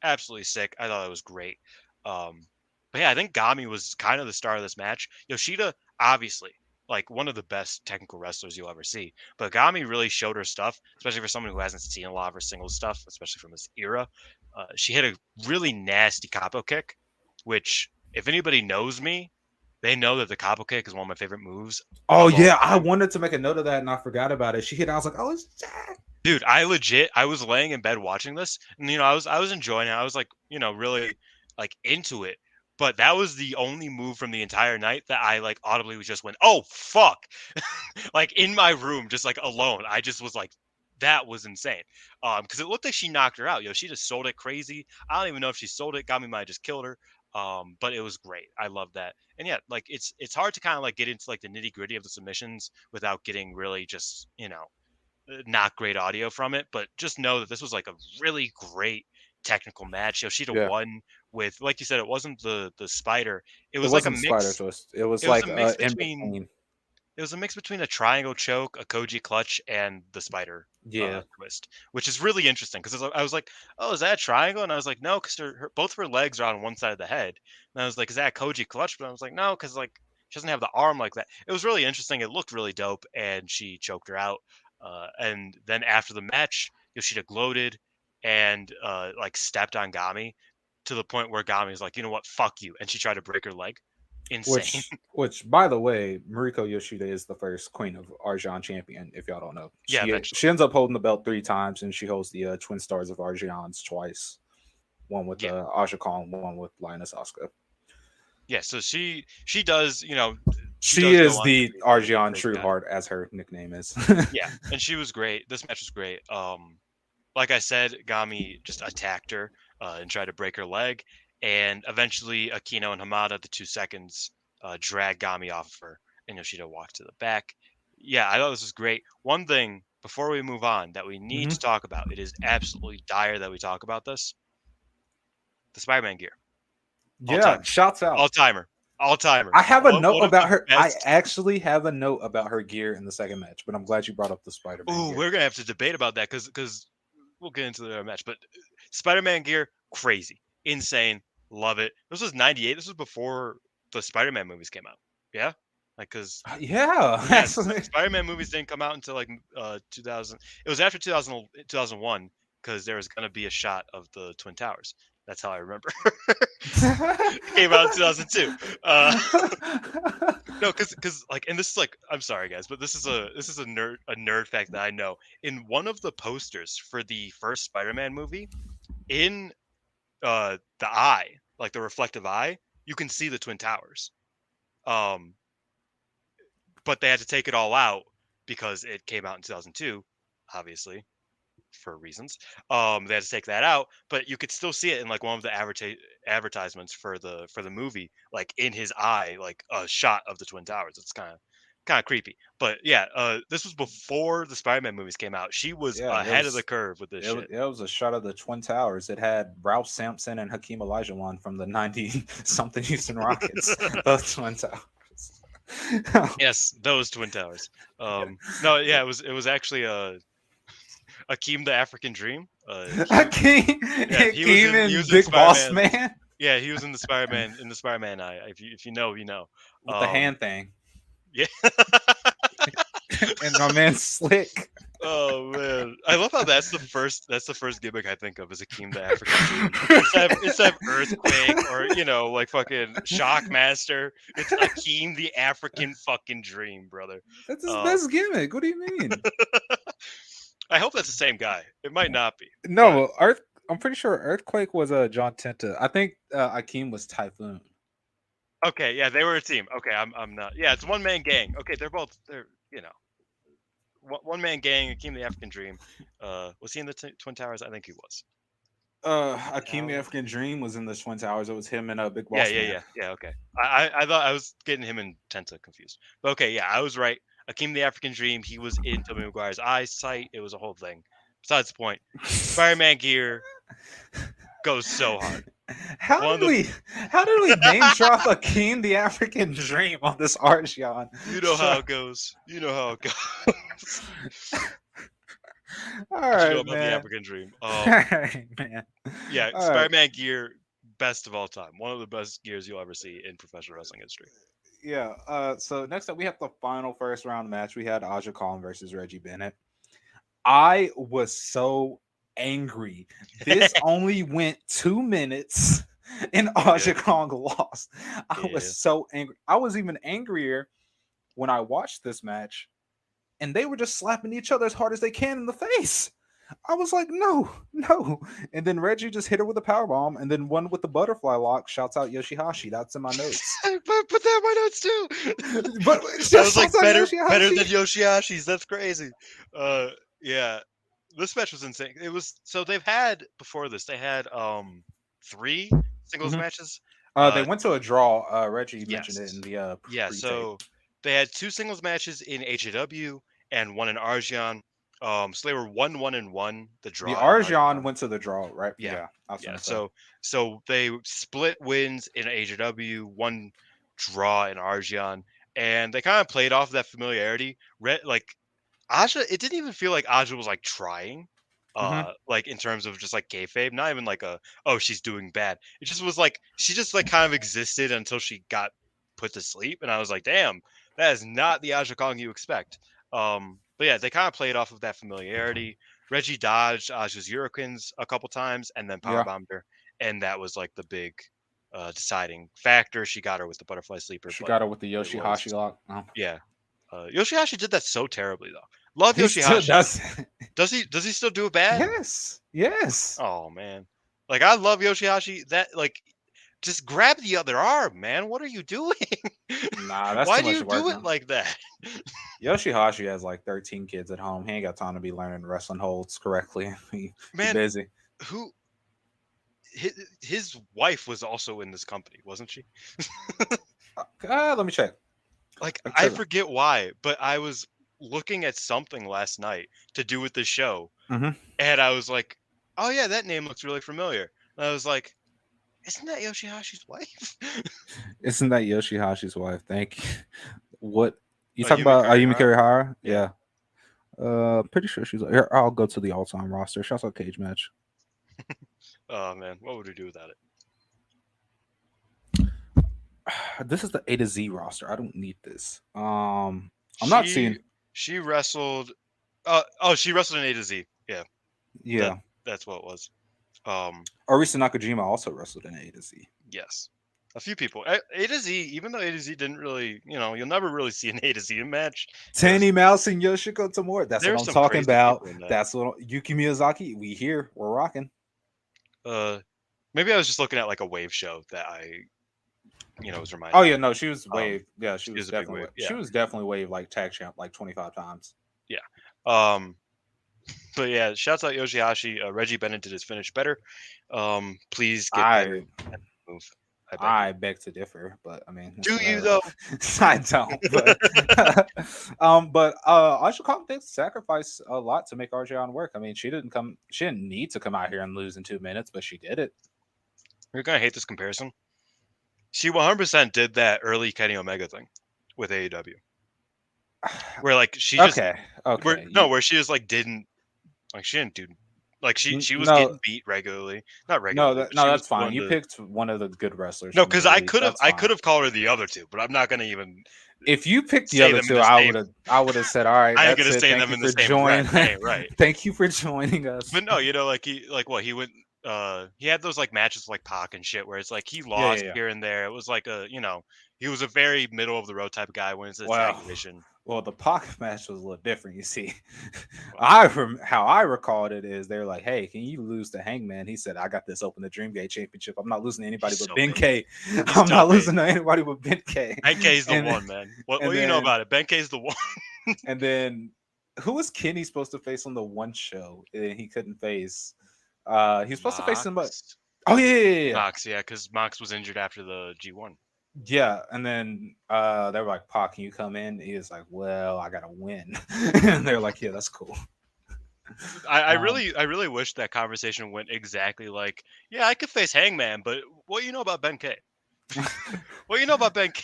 Absolutely sick. I thought it was great. Um, but yeah, I think Gami was kind of the star of this match. Yoshida, obviously, like one of the best technical wrestlers you'll ever see. But Gami really showed her stuff, especially for someone who hasn't seen a lot of her singles stuff, especially from this era. She hit a really nasty capo kick, which, if anybody knows me, they know that the capo kick is one of my favorite moves Oh of all yeah, I time. wanted to make a note of that and I forgot about it. She hit. I was like, oh, it's Jack. Dude, I was laying in bed watching this, and I was enjoying it. I was like, really like into it. But that was the only move from the entire night that I like audibly was just went, "Oh fuck." Like in my room just like alone. I just was like that was insane. Because it looked like she knocked her out. She just sold it crazy. I don't even know if she sold it. Gami might have just killed her. But it was great. I love that. And yeah, like it's hard to kind of like get into like the nitty-gritty of the submissions without getting really just, not great audio from it, but just know that this was like a really great technical match. Yoshida Yeah, won with, like you said, it wasn't the spider. It it was like a wasn't spider mix. twist. It was It was a like mix in between. between. It was a mix between a triangle choke, a Koji clutch, and the spider Yeah, twist, which is really interesting because I was like, "Oh, is that a triangle?" And I was like, "No," because both of her legs are on one side of the head. And I was like, "Is that a Koji clutch?" But I was like, "No," because like she doesn't have the arm like that. It was really interesting. It looked really dope, and she choked her out. And then after the match, Yoshida gloated and like stepped on Gami to the point where Gami was like, "You know what? Fuck you," and she tried to break her leg. Insane. which by the way, Mariko Yoshida is the first Queen of Arjan champion. If y'all don't know, Yeah, she eventually. ends up holding the belt 3 times, and she holds the Twin Stars of Arjan's twice. One with Yeah. Aja Kong, one with Linus Asuka. Yeah, so she does, she She does go is on to the be a Arjan great guy. Trueheart, as her nickname is. Yeah, and she was great. This match was great. Like I said, Gami just attacked her and tried to break her leg, and eventually Aquino and Hamada, the 2 seconds, dragged Gami off of her, and Yoshida walked to the back. Yeah, I thought this was great. One thing before we move on that we need Mhm. to talk about, it is absolutely dire that we talk about this. The Spider-Man gear, all Yeah, timer, shouts all out. timer, all timer. I have a note One of about the her. I best. actually have a note about her gear in the second match, but I'm glad you brought up the Spider-Man Ooh, gear. we're gonna have to debate about that because we'll get into the match. But Spider-Man gear, crazy, insane, love it. This was '98. This was before the Spider-Man movies came out. Yeah, like because Yeah, yeah, actually. Spider-Man movies didn't come out until like 2000. It was after 2000, 2001 because there was gonna be a shot of the Twin Towers. That's how I remember. It came out in 2002. Uh, No, because like, and this is like, I'm sorry guys, but this is a nerd fact that I know. In one of the posters for the first Spider-Man movie, in the eye, like the reflective eye, you can see the Twin Towers. Um, but they had to take it all out because it came out in 2002, obviously for reasons. They had to take that out, but you could still see it in like one of the advertisements for the movie, like in his eye, like a shot of the Twin Towers. It's kind of creepy. But yeah, this was before the Spider-Man movies came out. She was Yeah, ahead of the curve with this shit. it was a shot of the Twin Towers. It had Ralph Sampson and Hakeem Olajuwon from the 90 something Houston Rockets. Those Twin Towers. Yes, those Twin Towers. No, yeah, it was actually Akeem the African Dream. Hakeem, He was in Big Boss Spider-Man. Man. Yeah, he was in the Spider-Man eye. If you know, you know. With the hand thing. Yeah. And my man Slick. Oh man, I love how that's the first gimmick I think of is Akeem the African Dream. Instead of Earthquake or like fucking Shockmaster, it's Akeem the African fucking Dream, brother. That's his best gimmick. What do you mean? I hope that's the same guy. It might not be. No, I'm pretty sure Earthquake was John Tenta. I think Akeem was Typhoon. Okay, yeah, they were a team. Okay, I'm not. Yeah, it's one man gang. Okay, they're one man gang. Akeem the African Dream. Was he in the Twin Towers? I think he was. Akeem the African Dream was in the Twin Towers. It was him and Big Boss Man. Yeah. Okay, I thought I was getting him and Tenta confused. But okay, yeah, I was right. Akeem the African Dream. He was in Tobey Maguire's eyesight. It was a whole thing. Besides the point, Spider-Man gear goes so hard. How did we name drop Akeem the African Dream on this Arsion? You know how it goes. All right, man. The African Dream. All right, man. Yeah, All Spider-Man gear, best of all time. One of the best gears you'll ever see in professional wrestling history. Yeah. So next up, we have the final first round match. We had Aja Kong versus Reggie Bennett. I was so angry. This only went 2 minutes, and Aja Kong lost. I was so angry. I was even angrier when I watched this match, and they were just slapping each other as hard as they can in the face. I was like, no. And then Reggie just hit her with a powerbomb, and then one with the butterfly lock. Shouts out Yoshihashi. That's in my notes. Put that in my notes too. But that was like better than Yoshihashi's. That's crazy. Yeah. This match was insane. It was they've had before this. They had 3 singles matches. They went to a draw. Reggie mentioned it in the yeah. pre-tape. So they had 2 singles matches in AJW and 1 in Arsion. So they were 1-1-1. The draw. The Arsion went to the draw, right? Yeah. So they split wins in AJW, 1 draw in Arsion, and they kind of played off that familiarity. Like Aja, it didn't even feel like Aja was like trying, like in terms of just like kayfabe. Not even like she's doing bad. It just was like she just like kind of existed until she got put to sleep, and I was like, damn, that is not the Aja Kong you expect. But yeah, they kind of played off of that familiarity. Reggie dodged Aja's Hurricanes a couple times and then powerbombed her, and that was like the big deciding factor. She got her with the butterfly sleeper. She got her with the Yoshihashi lock. Oh. Yeah. Yoshihashi did that so terribly though. Love Yoshihashi. Does he still do it bad? Yes. Oh man. Like I love Yoshihashi. That like just grab the other arm, man. What are you doing? Nah, that's why too do much you work, do it man. like that? Yoshihashi has like 13 kids at home. He ain't got time to be learning wrestling holds correctly. He busy. Who his wife was also in this company, wasn't she? Let me check. Like I forget why, but I was looking at something last night to do with the show, and I was like, "Oh yeah, that name looks really familiar." And I was like, "Isn't that Yoshihashi's wife?" Isn't that Yoshihashi's wife? Thank you. What you talking about? Yumi Kurihara? Yeah. Pretty sure she's here. I'll go to the all-time roster. Shouts out cage match. Oh man, what would we do without it? This is the A to Z roster. I don't need this. I'm not seeing. She wrestled. She wrestled in A to Z. Yeah. That's what it was. Arisa Nakajima also wrestled in A to Z. Yes, a few people. A to Z, even though A to Z didn't really, you'll never really see an A to Z match. Tanny Mouse and Yoshiko Tamura. That's what I'm talking about. That's what Yuki Miyazaki. We're rocking. Maybe I was just looking at like a wave show that I was reminding. Oh yeah, no, she was wave. Yeah, she she was was a big definitely wave. she Yeah, was definitely wave like tag champ like 25 times. yeah. Um, but yeah, shouts out Yoshihashi. Reggie Bennett did his finish better. Please get better at the move. I beg you. I beg to differ, but I mean, Do it's you whatever. though? I don't, but Aja Kong did sacrifice a lot to make Arjion work. I mean, she didn't need to come out here and lose in 2 minutes, but she did it. You're gonna hate this comparison. She 100% did that early Kenny Omega thing with AEW, where like she just Okay, where okay, no, where she just like didn't like she didn't do like she was no, getting beat regularly, not no, regularly, but no, she was that's fine. doing You the picked one of the good wrestlers no, from because the elite. That's I fine. could have called her the other two, but I'm not gonna even If you picked the say other them in two, the same. I would have said, all right, I ain't that's gonna it. say Thank them you in the for same breath. joining. Hey, right? Thank you for joining us. But no, like he went. He had those like matches with, like Pac and shit, where it's like he Yeah, lost yeah. here and there. It was like he was a very middle of the road type of guy when it's a tag division. Well, the Pac match was a little different. You see, Wow. how I recalled it is they're like, "Hey, can you lose to Hangman?" He said, "I got this open the Dreamgate Championship. I'm not losing to anybody He's but so Ben big. K. He's I'm so not big. losing to anybody but Ben K." Benkei's the And one, man. What and do you know then about it? Benkei's the one. and then who was Kenny supposed to face on the one show? And he couldn't face. He was supposed to face somebody. Mox. Oh yeah. Mox, yeah, because Mox was injured after the G1. Yeah, and then they were like, "Pac, can you come in?" He was like, "Well, I gotta win," and they're like, "Yeah, that's cool." I Um, really wish that conversation went exactly like, yeah, I could face Hangman, but what you know about Ben K? What you know about Ben K?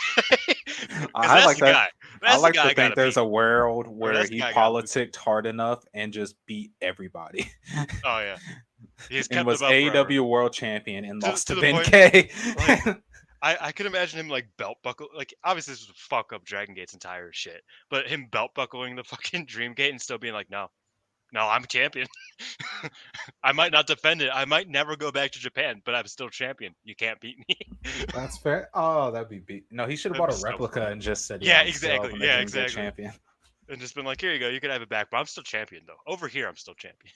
Because I that's like the that. guy. I That's the like guy to I think gotta there's beat. a world Or where that's the he guy I gotta lose. politicked hard enough and just beat everybody, Oh yeah, he's and kept the was belt forever. AEW World Champion and lost To to the Ben point, K. like I could imagine him like belt buckle. Like obviously this would fuck up Dragon Gate's entire shit, but him belt buckling the fucking Dream Gate and still being like, no, I'm champion. I might not defend it. I might never go back to Japan, but I'm still champion. You can't beat me. That's fair. Oh, that'd be. No, he should have That'd bought be a so replica funny. and just said, "Yeah, Yeah, I'm still exactly. having the Yeah, Dream Gate exactly. champion." And just been like, here you go. You can have it back, but I'm still champion though. Over here, I'm still champion.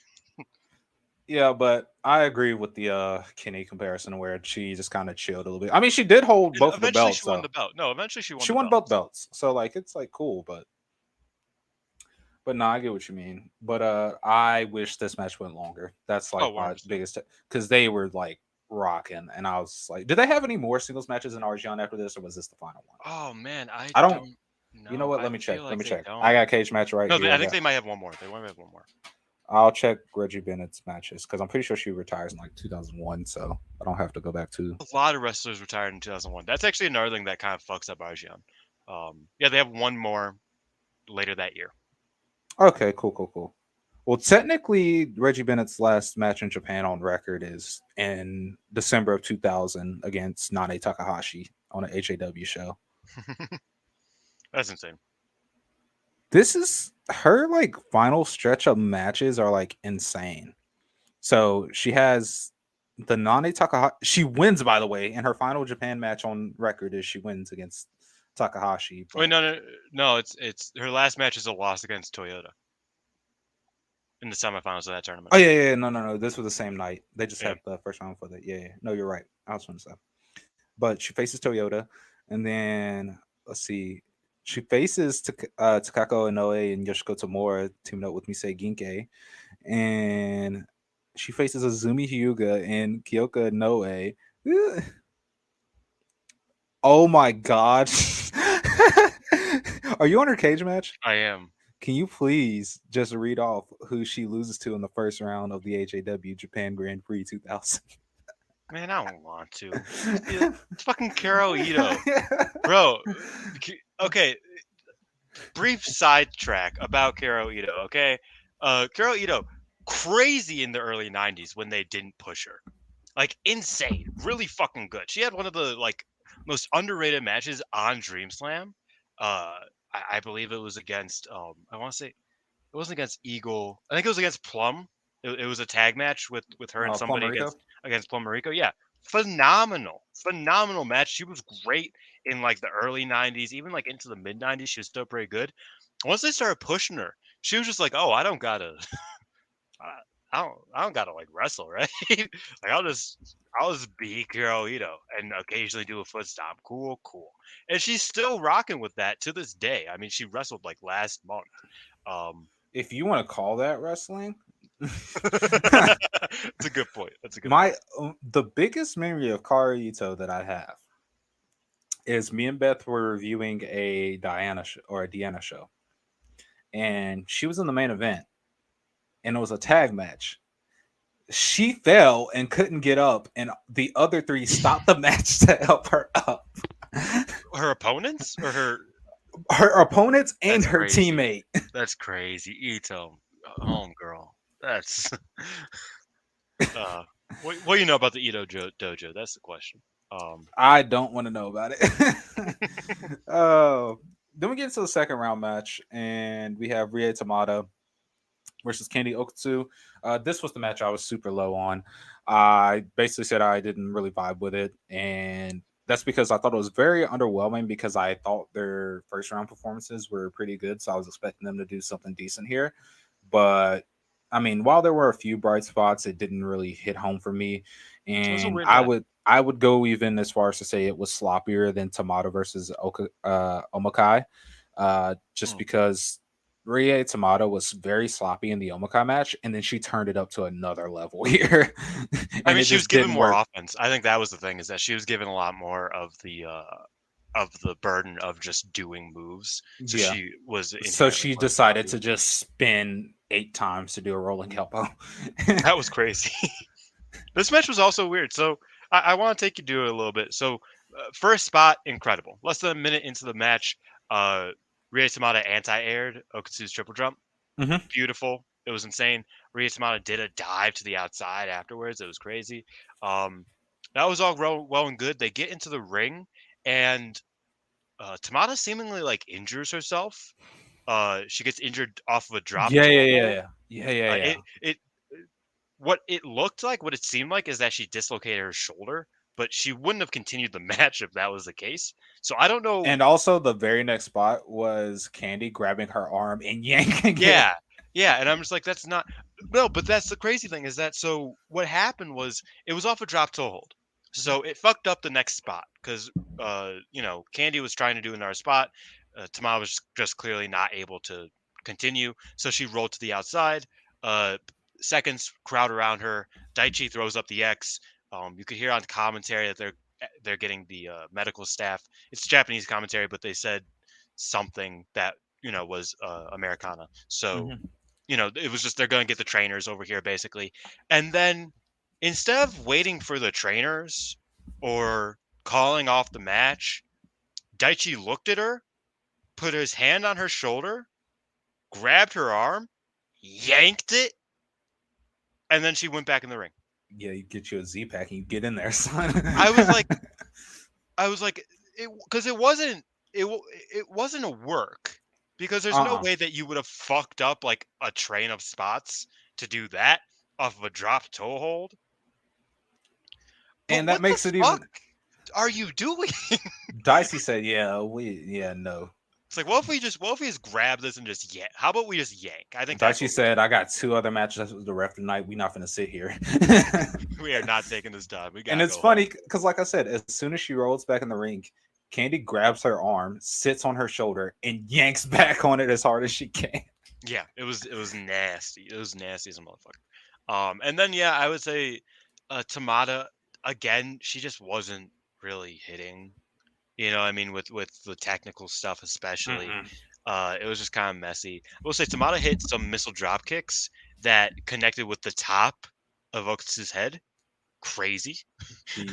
Yeah, but I agree with the Kenny comparison where she just kind of chilled a little bit. I mean, she did hold And both of the eventually, belts, she won so the belt. No, eventually she won she the won belt. both belts. So like, it's like cool, but no, I get what you mean. But I wish this match went longer. That's Oh, like my 100%. biggest because they were like rocking, and I was like, did they have any more singles matches in Arsion after this, or was this the final one? Oh man, I I don't. don't You know know. what? I Let me check. feel Let like me they check. I don't. got cage match right No, here. I think they might have one more. They might have one more. I'll check Reggie Bennett's matches because I'm pretty sure she retires in like 2001, so I don't have to go back to. A lot of wrestlers retired in 2001. That's actually another thing that kind of fucks up Arjion. Yeah, they have one more later that year. Okay, cool. Well, technically, Reggie Bennett's last match in Japan on record is in December of 2000 against Nane Takahashi on an HAW show. That's insane. This is her like final stretch of matches are like insane. So she has the Nane Takahashi. She wins, by the way, and her final Japan match on record is she wins against Takahashi. Wait, But no. It's her last match is a loss against Toyota in the semifinals of that tournament. oh yeah, no. This was the same night. They just Yeah. had the first round for that. Yeah. No, you're right. I was going to say. But she faces Toyota, and then let's see, she faces Takako Inoue and Yoshiko Tamura teaming up with Misei Ginke, and she faces Azumi Hyuga and Kyoka Inoue. Ugh. Oh my god. Are you on her cage match? I am. Can you please just read off who she loses to in the first round of the HAW Japan Grand Prix 2000? Man, I don't want to. It's fucking Karo Ito. Bro, okay. Brief sidetrack about Karo Ito, okay? Karo Ito, crazy in the early 90s when they didn't push her. Like, insane. Really fucking good. She had one of the, like, most underrated matches on Dream Slam. I believe it was against, I want to say, it wasn't against Eagle. I think it was against Plum. It was a tag match with her and Plum somebody Mariko? against Plum Mariko. Yeah, phenomenal match. She was great in like the early '90s, even like into the mid '90s. She was still pretty good. Once they started pushing her, she was just like, "Oh, I don't gotta, I don't gotta like wrestle, right? Like I'll just be Hirohito and occasionally do a foot stomp. Cool, cool. And she's still rocking with that to this day. I mean, she wrestled like last month. If you want to call that wrestling, That's a good point. That's a good point. The biggest memory of Karuhito that I have is me and Beth were reviewing a Deanna show, and she was in the main event, and it was a tag match. She fell and couldn't get up, and the other three stopped the match to help her up. Her opponents or her opponents and That's her crazy. teammate. That's crazy. Ito, homegirl. That's what do you know about the Ito dojo? That's the question. I don't want to know about it. Then we get into the second round match, and we have Rie Tamada versus Candy Okutsu. This was the match I was super low on. I basically said I didn't really vibe with it, and that's because I thought it was very underwhelming because I thought their first round performances were pretty good, so I was expecting them to do something decent here. But I mean, while there were a few bright spots, it didn't really hit home for me, and I would go even as far as to say it was sloppier than Tamada versus Omakai, just because Rie Tamada was very sloppy in the Omakai match, and then she turned it up to another level here. I mean, she was given more offense. I think that was the thing, is that she was given a lot more of the burden of just doing moves. So yeah. she was. So she decided to just spin 8 times to do a rolling elbow. That was crazy. This match was also weird. So I want to take you through it a little bit. So first spot, incredible. Less than a minute into the match, Rie Tamada anti-aired Okutsu's triple jump. Mm-hmm. Beautiful. It was insane. Rie Tamada did a dive to the outside afterwards. It was crazy. That was all well and good. They get into the ring, and Tamada seemingly like injures herself. She gets injured off of a drop. Yeah. What it looked like, what it seemed like, is that she dislocated her shoulder, but she wouldn't have continued the match if that was the case. So I don't know. And also, the very next spot was Candy grabbing her arm and yanking it. Yeah, and I'm just like, that's not. No, but that's the crazy thing, is that, so what happened was it was off a drop toe hold. So it fucked up the next spot because, Candy was trying to do another spot. Tamada was just clearly not able to continue. So she rolled to the outside. Seconds crowd around her. Daichi throws up the X. You could hear on commentary that they're getting the medical staff. It's Japanese commentary, but they said something that was Americana. So it was just, they're going to get the trainers over here basically. And then instead of waiting for the trainers or calling off the match, Daichi looked at her, put his hand on her shoulder, grabbed her arm, yanked it, and then she went back in the ring. Yeah, you get you a Z pack and you get in there, son. I was like, because it wasn't a work, because there's no way that you would have fucked up like a train of spots to do that off of a drop toe hold. And that makes it even. Are you doing? Dicey said, no. It's like, what if we just grab this and just yank? How about we just yank? I think Daichi said, I got 2 other matches with the ref tonight. We're not going to sit here. We are not taking this dub. And it's funny because, like I said, as soon as she rolls back in the ring, Candy grabs her arm, sits on her shoulder, and yanks back on it as hard as she can. Yeah, it was nasty. It was nasty as a motherfucker. And then I would say Tamada, again, she just wasn't really hitting. I mean, with the technical stuff especially. It was just kind of messy. I will say Tamada hit some missile drop kicks that connected with the top of Okutsu's head. Crazy.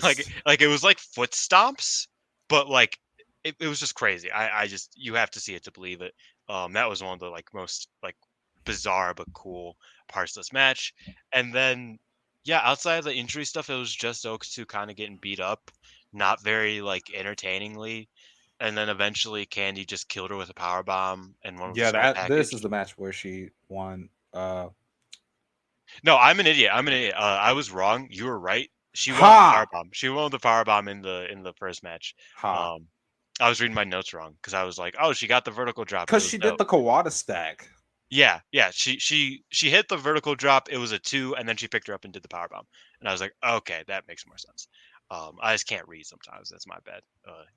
like it was like foot stomps, but like it was just crazy. I just, you have to see it to believe it. That was one of the like most like bizarre but cool parts of this match. And then outside of the injury stuff, it was just Okutsu kind of getting beat up, not very like entertainingly. And then eventually Candy just killed her with a power bomb and one. This is the match where she won. No, I'm an idiot. I was wrong. You were right. She won the power bomb. She won the power bomb in the first match. I was reading my notes wrong because I was like, oh, she got the vertical drop because she did the Kawada stack. Yeah, yeah. She hit the vertical drop. It was a 2, and then she picked her up and did the power bomb. And I was like, okay, that makes more sense. I just can't read sometimes. That's my bad.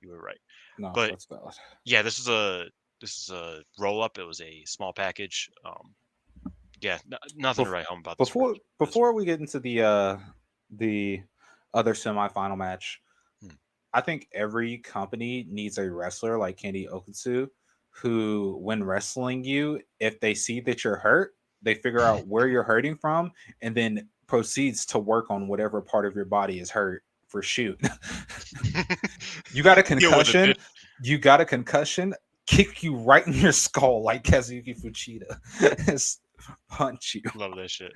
You were right. No, But that's valid. yeah, this is a roll up. It was a small package. Yeah, nothing to Bef- write home about this. before we get into the other semifinal match, Hmm. I think every company needs a wrestler like Candy Okutsu who, when wrestling you, if they see that you're hurt, they figure out where you're hurting from and then proceeds to work on whatever part of your body is hurt for shoot. You got a Deal with it, concussion, bitch. kick you right in your skull like Kazuki Fuchida. Punch you. Love that shit.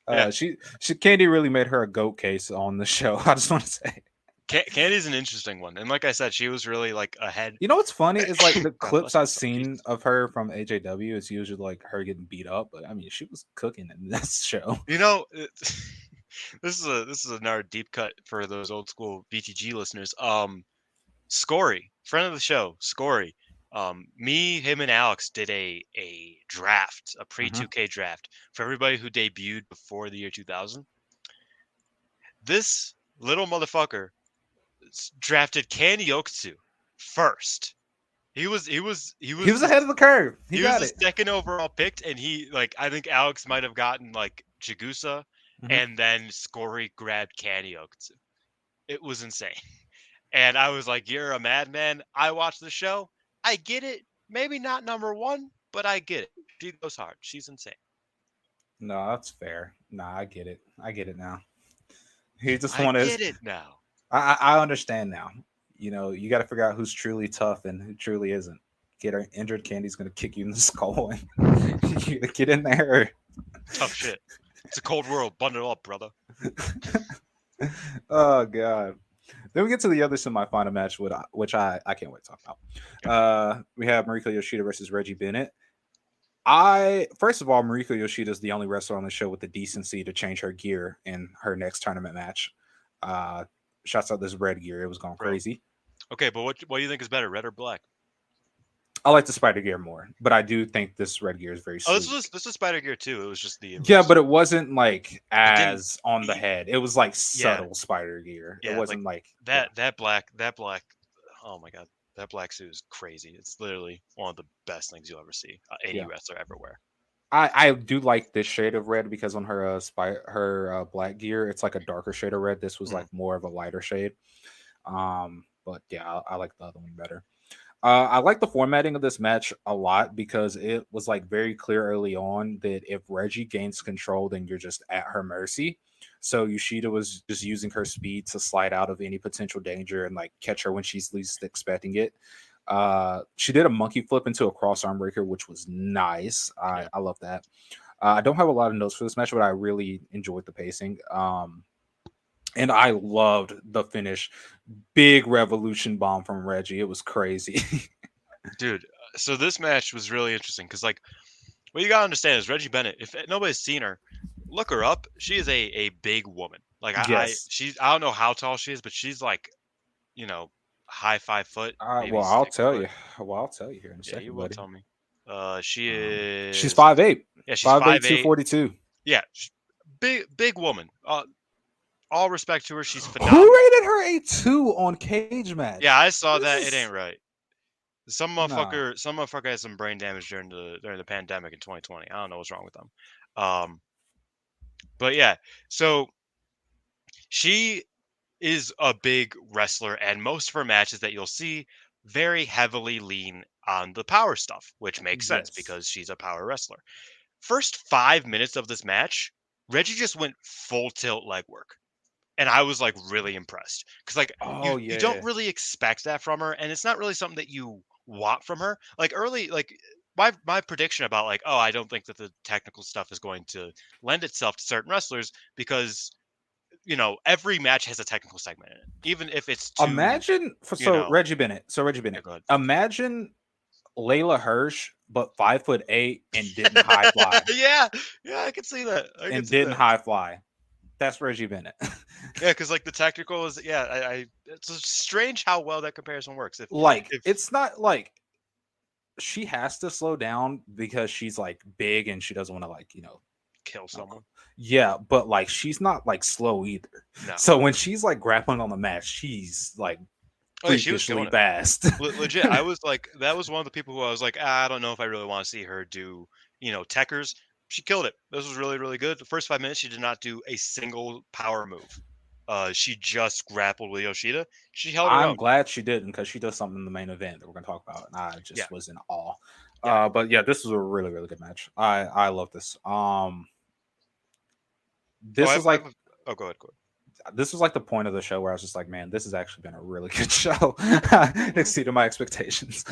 Yeah, She Candy really made her a goat case on the show. I just want to say. Candy's an interesting one, and like I said, she was really like ahead. You know what's funny is like the God clips bless my I've throat, seen Jesus. of her from AJW is usually like her getting beat up, but I mean she was cooking in this show. You know, this is another deep cut for those old school BTG listeners. Scory, friend of the show, Scory. Me, him, and Alex did a draft, a pre Mhm. 2K draft for everybody who debuted before the year 2000. This little motherfucker drafted Candy Okutsu first. He was ahead of the curve. He He was got the it. second overall picked, and he like I think Alex might have gotten like Chigusa, Mhm. and then Scory grabbed Candy Okutsu. It was insane. And I was like, "You're a madman." I watched the show. I get it. Maybe not number one, but I get it. She goes hard. She's insane. No, that's fair. Nah, I get it. I get it now. He just I wanted. get it now. I understand now. You know, you got to figure out who's truly tough and who truly isn't. Get her injured, Candy's gonna kick you in the skull, and you get in there. Tough shit. It's a cold world. Bundle up, brother. Oh god. Then we get to the other semifinal match, which I can't wait to talk about. We have Mariko Yoshida versus Reggie Bennett. I first of all, Mariko Yoshida is the only wrestler on the show with the decency to change her gear in her next tournament match. Uh, Shouts out this red gear; it was going Bro. crazy. Okay, but what do you think is better, red or black? I like the spider gear more, but I do think this red gear is very Oh, sleek. this was Spider Gear too. It was just Yeah, but it wasn't like it didn't as on the e- head. It was like yeah, subtle spider gear. It yeah, like wasn't like yeah. that black oh my god. That black suit is crazy. It's literally one of the best things you'll ever see. Any Yeah. wrestler ever wear. I do like this shade of red because on her black gear, it's like a darker shade of red. This was Mhm. like more of a lighter shade. But yeah, I like the other one better. I like the formatting of this match a lot because it was like very clear early on that if Reggie gains control, then you're just at her mercy. So Yoshida was just using her speed to slide out of any potential danger and like catch her when she's least expecting it. She did a monkey flip into a cross arm breaker, which was nice. Yeah. I love that. I don't have a lot of notes for this match, but I really enjoyed the pacing. And I loved the finish. Big revolution bomb from Reggie. It was crazy. Dude, so this match was really interesting because like what you gotta understand is Reggie Bennett. If nobody's seen her, look her up. She is a big woman. Like Yes. I don't know how tall she is, but she's like you know high 5 foot, maybe Well, I'll 6 tell foot. you. Well, I'll tell you here in a Yeah, you second, will buddy. tell me. She She's is 5'8". yeah she's 5'8", 5'8". 242. Yeah, big woman. All respect to her. She's Who phenomenal. rated her a 2 on Cage Match? Yeah, I saw This that. It is ain't right. nah. Some motherfucker had some brain damage during the pandemic in 2020. I don't know what's wrong with them. Um, but yeah, so she is a big wrestler, and most of her matches that you'll see very heavily lean on the power stuff, which makes sense Yes. because she's a power wrestler. First 5 minutes of this match, Reggie just went full tilt leg work. And I was like really impressed because like Oh you don't yeah. really expect that from her, and it's not really something that you want from her. Like early, like my prediction about like I don't think that the technical stuff is going to lend itself to certain wrestlers because every match has a technical segment in it, even if it's too Imagine you know Reggie Bennett. So Reggie yeah, Bennett. go Imagine Layla Hirsch, but 5'8" and didn't high ahead. fly. Yeah, I can see that. I can And see didn't that. high fly. That's Reggie Bennett. Yeah, because like the technical is I it's strange how well that comparison works. Like If it's not like she has to slow down because she's like big and she doesn't want to like Kill someone. yeah, but like she's not like slow either. No. So when she's like grappling on the mat, she's like Oh yeah, she was freakishly killing it. fast. Legit, I was like, that was one of the people who I was like, I don't know if I really want to see her do, Tekkers. She killed it. This was really, really good. The first 5 minutes, she did not do a single power move. She just grappled with Yoshida. She held her I'm own. glad she didn't because she does something in the main event that we're gonna talk about, and I Yeah, just was in awe. yeah. But yeah, this was a really really good match. I love this. Oh, This was like oh, go ahead, go this was like the point of the show where I was just like, man, this has actually been a really good show. It ahead. exceeded my expectations.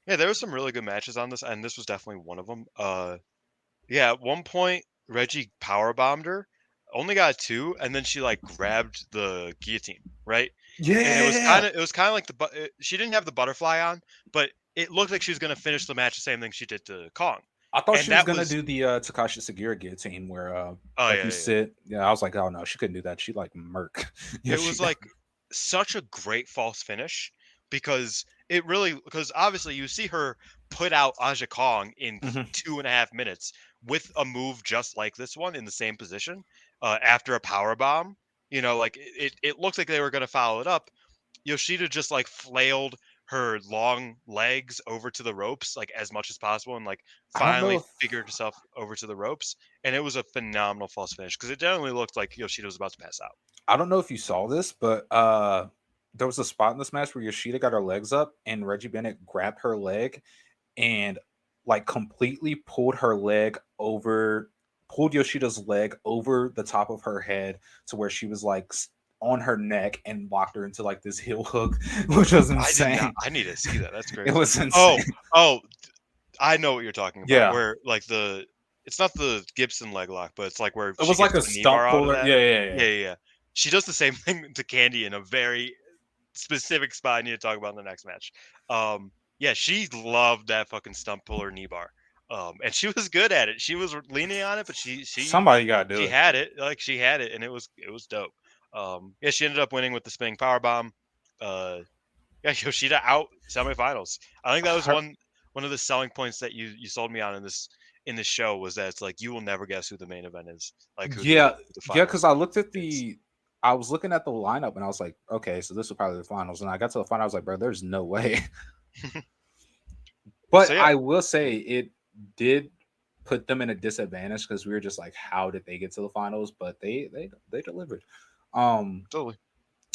Yeah, there were some really good matches on this, and this was definitely one of them. Yeah, at one point Reggie power bombed her, only got two, and then she like grabbed the guillotine, right? And Yeah, it was kind of like she didn't have the butterfly on, but it looked like she was gonna finish the match the same thing she did to Kong, I thought and she was that gonna was do the Takashi Sugiura guillotine where oh like yeah, you yeah. sit. Yeah, I was like, oh no, she couldn't do that. She like murk It was Yoshida. like such a great false finish because obviously you see her put out Aja Kong in Mhm. 2.5 minutes with a move just like this one in the same position after a power bomb. Like it looked like they were going to follow it up. Yoshida just like flailed her long legs over to the ropes like as much as possible and like I don't know finally if figured herself over to the ropes. And it was a phenomenal false finish because it definitely looked like Yoshida was about to pass out. I don't know if you saw this, but there was a spot in this match where Yoshida got her legs up and Reggie Bennett grabbed her leg and like completely pulled Yoshida's leg over the top of her head to where she was like on her neck and locked her into like this heel hook, which was I did not. insane. I need to see that. That's It crazy. was insane. Oh, oh, I know what you're talking about. Yeah. Where like it's not the Gibson leg lock, but it's like where It she was gets like a the knee bar stump out of puller. that. Yeah, yeah, yeah. Yeah, yeah, yeah. She does the same thing to Candy in a very specific spot. I need to talk about in the next match. Yeah, she loved that fucking stump puller knee bar. And she was good at it. She was leaning on it, but Somebody gotta do she it. had it. Like she had it, and it was dope. Yeah, she ended up winning with the spinning power bomb. Uh, yeah, Yoshida out semifinals. I think that was Her, one of the selling points that you sold me on in this show was that it's like you will never guess who the main event is, like who yeah, the yeah, final because I looked at is. I was looking at the lineup and I was like, okay, so this was probably the finals. And I got to the final, I was like, bro, there's no way. So But yeah, I will say it did put them in a disadvantage because we were just like, how did they get to the finals? But they delivered. Um, totally.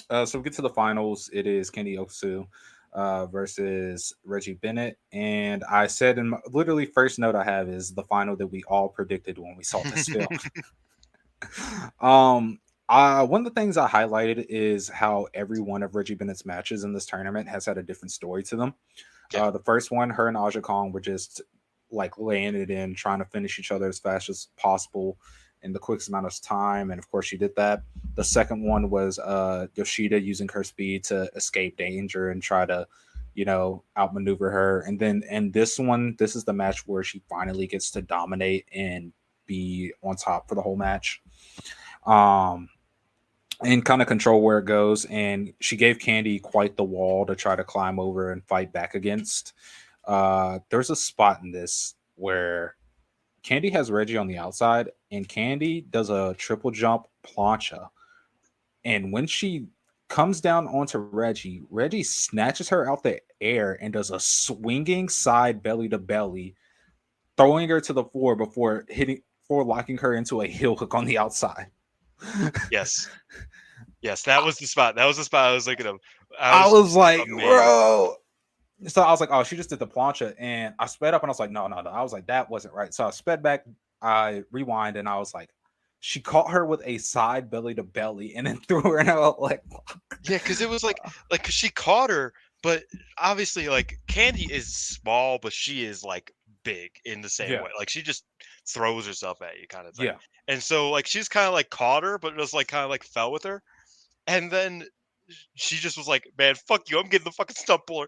so we get to the finals. It is Kenny Okutsu versus Reggie Bennett, and I said in my literally first note I have is the final that we all predicted when we saw this film. um, One of the things I highlighted is how every one of Reggie Bennett's matches in this tournament has had a different story to them. Yeah, The first one, her and Aja Kong were just like laying it in, trying to finish each other as fast as possible in the quickest amount of time. And of course, she did that. The second one was Yoshida using her speed to escape danger and try to, outmaneuver her. And then, and this one, this is the match where she finally gets to dominate and be on top for the whole match. Um, and kind of control where it goes. And she gave Candy quite the wall to try to climb over and fight back against. There's a spot in this where Candy has Reggie on the outside, and Candy does a triple jump plancha. And when she comes down onto Reggie, Reggie snatches her out the air and does a swinging side belly to belly, throwing her to the floor before locking her into a heel hook on the outside. yes, yes. That was the spot. That was the spot I was thinking of. I I was was like, amazed. bro. So I was like, oh, she just did the plancha. And I sped up and I was like, no, no, no. I was like, that wasn't right. So I sped back, I rewind, and I was like, she caught her with a side belly to belly and then threw her in a like Yeah, because it was like 'cause she caught her, but obviously like Candy is small, but she is like big in the same yeah, way. Like she just throws herself at you kind of thing. yeah. And so like she's kind of like caught her, but just like kind of like fell with her. And then she just was like, "Man, fuck you! I'm getting the fucking stump puller."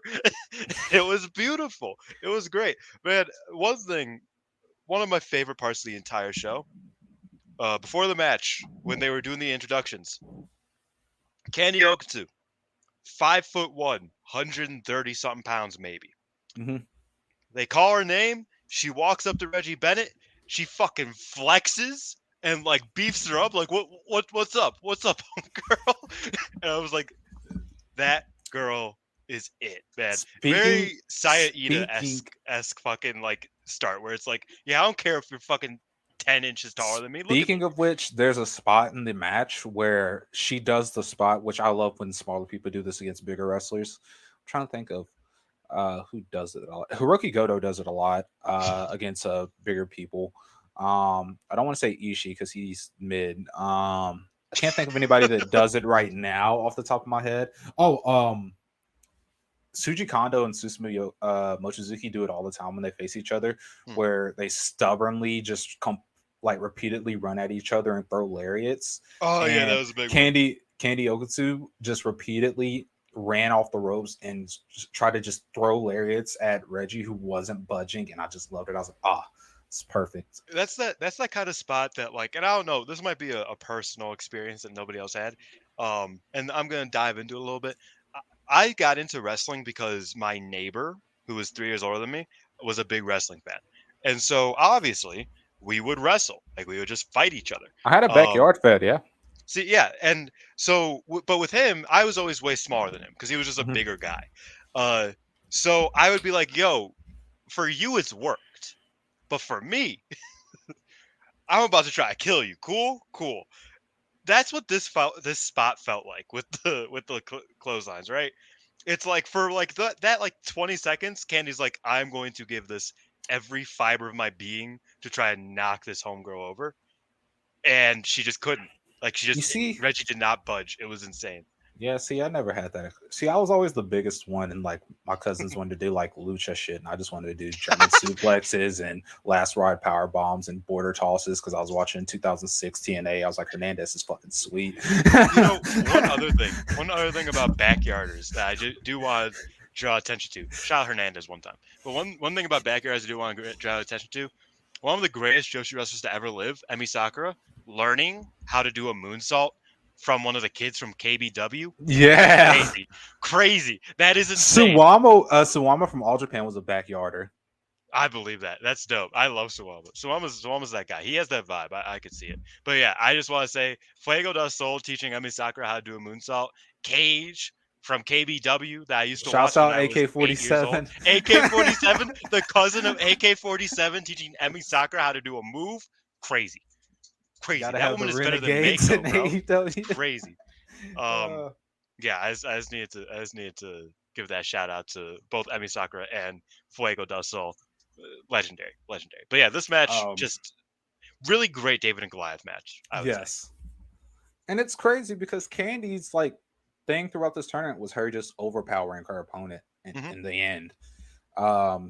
It was beautiful. It was great, man. One of my favorite parts of the entire show, before the match, when they were doing the introductions, Candy Okutsu, 5'1", 130 something pounds, maybe. Mm-hmm. They call her name. She walks up to Reggie Bennett. She fucking flexes and like beefs her up. Like, what's up? What's up, girl? And I was like, that girl is it, man. Speaking Very Saya Ida speaking esque fucking like start where it's like, yeah, I don't care if you're fucking 10 inches taller than me. Look at me. Speaking of which, there's a spot in the match where she does the spot, which I love when smaller people do this against bigger wrestlers. I'm trying to think of who does it a lot. Hiroki Goto does it a lot against bigger people. I don't want to say Ishii because he's mid. I can't think of anybody that does it right now off the top of my head. Suji Kondo and Susumu Mochizuki do it all the time when they face each other, where they stubbornly just like repeatedly run at each other and throw lariats. Oh and yeah, that was a big Candy Okutsu just repeatedly ran off the ropes and tried to just throw lariats at Reggie, who wasn't budging, and I just loved it. I was like, it's perfect. That's that kind of spot that like, and I don't know, this might be a personal experience that nobody else had. And I'm gonna dive into it a little bit. I got into wrestling because my neighbor, who was 3 years older than me, was a big wrestling fan, and so obviously we would wrestle, like we would just fight each other. I had a backyard fed, yeah. See, yeah, and so, but with him, I was always way smaller than him because he was just a bigger guy. So I would be like, "Yo, for you, it's worked, but for me, I'm about to try to kill you." Cool, cool. That's what this spot felt like with the clotheslines, right? It's like for like that like 20 seconds, Candy's like, "I'm going to give this every fiber of my being to try and knock this homegirl over," and she just couldn't. Like Reggie did not budge. It was insane. Yeah, see, I never had that. See, I was always the biggest one, and like my cousins wanted to do like lucha shit, and I just wanted to do German suplexes and last ride power bombs and border tosses because I was watching 2006 TNA. I was like, Hernandez is fucking sweet. One other thing about backyarders that I do want to draw attention to. Shot Hernandez one time, but one thing about backyarders I do want to draw attention to. One of the greatest Joshi wrestlers to ever live, Emi Sakura, learning how to do a moonsault from one of the kids from KBW. Yeah, crazy. That is insane. Suwama from All Japan was a backyarder. I believe that. That's dope. I love Suwama. Suwama's that guy. He has that vibe. I could see it. But yeah, I just want to say Fuego del Sol teaching Emi Sakura how to do a moonsault. Cage from KBW that I used to watch. Shouts out AK-47. AK-47, the cousin of AK-47, teaching Emi Sakura how to do a move. Crazy. That woman is better than Mako, bro. It's crazy. Yeah, I just needed to give that shout out to both Emi Sakura and Fuego del Sol. Legendary. But yeah, this match just really great David and Goliath match. Yes. And it's crazy because Candy's like thing throughout this tournament was her just overpowering her opponent in the end.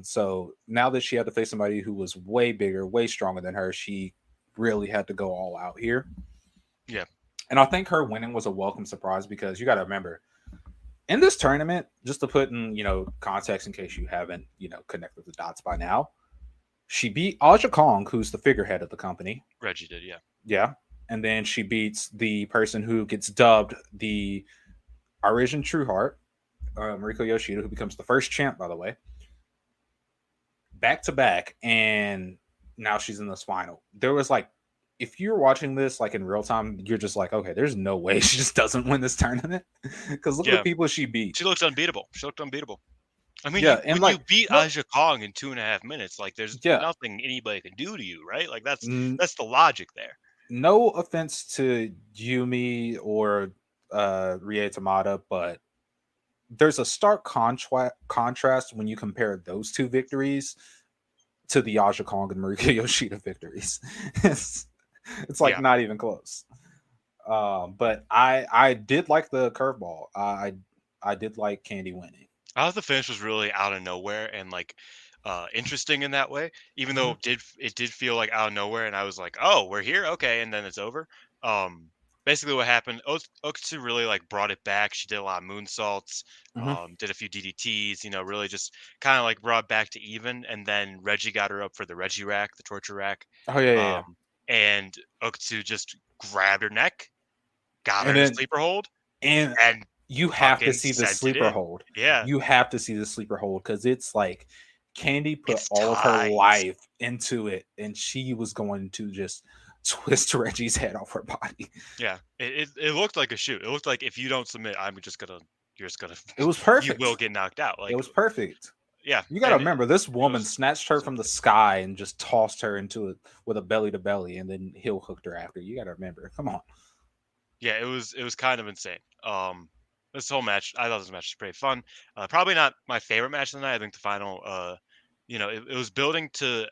So now that she had to face somebody who was way bigger, way stronger than her, she really had to go all out here. Yeah. And I think her winning was a welcome surprise because you got to remember in this tournament, just to put in, context in case you haven't, connected the dots by now, she beat Aja Kong, who's the figurehead of the company. Reggie did, yeah. Yeah. And then she beats the person who gets dubbed the Arisian Trueheart, Mariko Yoshida, who becomes the first champ, by the way. Back to back, and now she's in this final. There was like, if you're watching this like in real time, you're just like, okay, there's no way she just doesn't win this tournament because look at the people she beat. She looks unbeatable. I mean, when you beat Aja Kong in 2.5 minutes, like there's nothing anybody can do to you, right? Like that's the logic there. No offense to Yumi or Rie Tamada, but there's a stark contrast when you compare those two victories to the Aja Kong and Mariko Yoshida victories. It's like not even close. But I did like the curveball. I did like Candy winning. I thought the finish was really out of nowhere and like interesting in that way. Even though it did feel like out of nowhere, and I was like, oh, we're here, okay, and then it's over. Basically what happened, Okutsu really like brought it back. She did a lot of moonsaults, did a few DDTs, really just kind of like brought back to even. And then Reggie got her up for the Reggie rack, the torture rack. Oh yeah. And Okutsu just grabbed her neck, got her in a sleeper hold, and you have to see the sleeper hold. Yeah, you have to see the sleeper hold because it's like Candy put It's all of her tight. life into it, and she was going to just twist Reggie's head off her body. Yeah, it looked like a shoot. It looked like if you don't submit, you're just gonna, It was you will perfect. get knocked out. It Like, was perfect. yeah, You got to and remember, this it woman was snatched her from so the good. sky and just tossed her into it with a belly to belly, and then heel hooked her after. You got to remember. Come on. Yeah, it was kind of insane. This whole match, I thought this match was pretty fun. Probably not my favorite match of the night. I think the final, it was building to.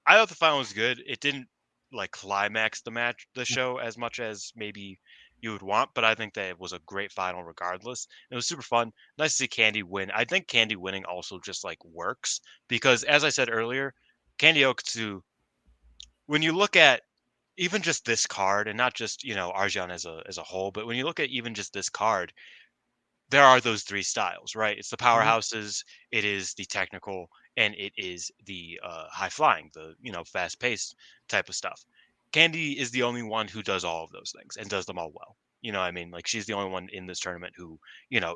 I thought the final was good. It didn't like climax the show as much as maybe you would want, but I think that it was a great final regardless. It was super fun. Nice to see Candy win. I think Candy winning also just like works because, as I said earlier, Candy Okutsu. When you look at even just this card, and not just Arjan as a whole, but when you look at even just this card, there are those three styles, right? It's the Mhm. powerhouses, it is the technical, and it is the high flying, the fast paced type of stuff. Candy is the only one who does all of those things and does them all well. You know, what I mean, like she's the only one in this tournament who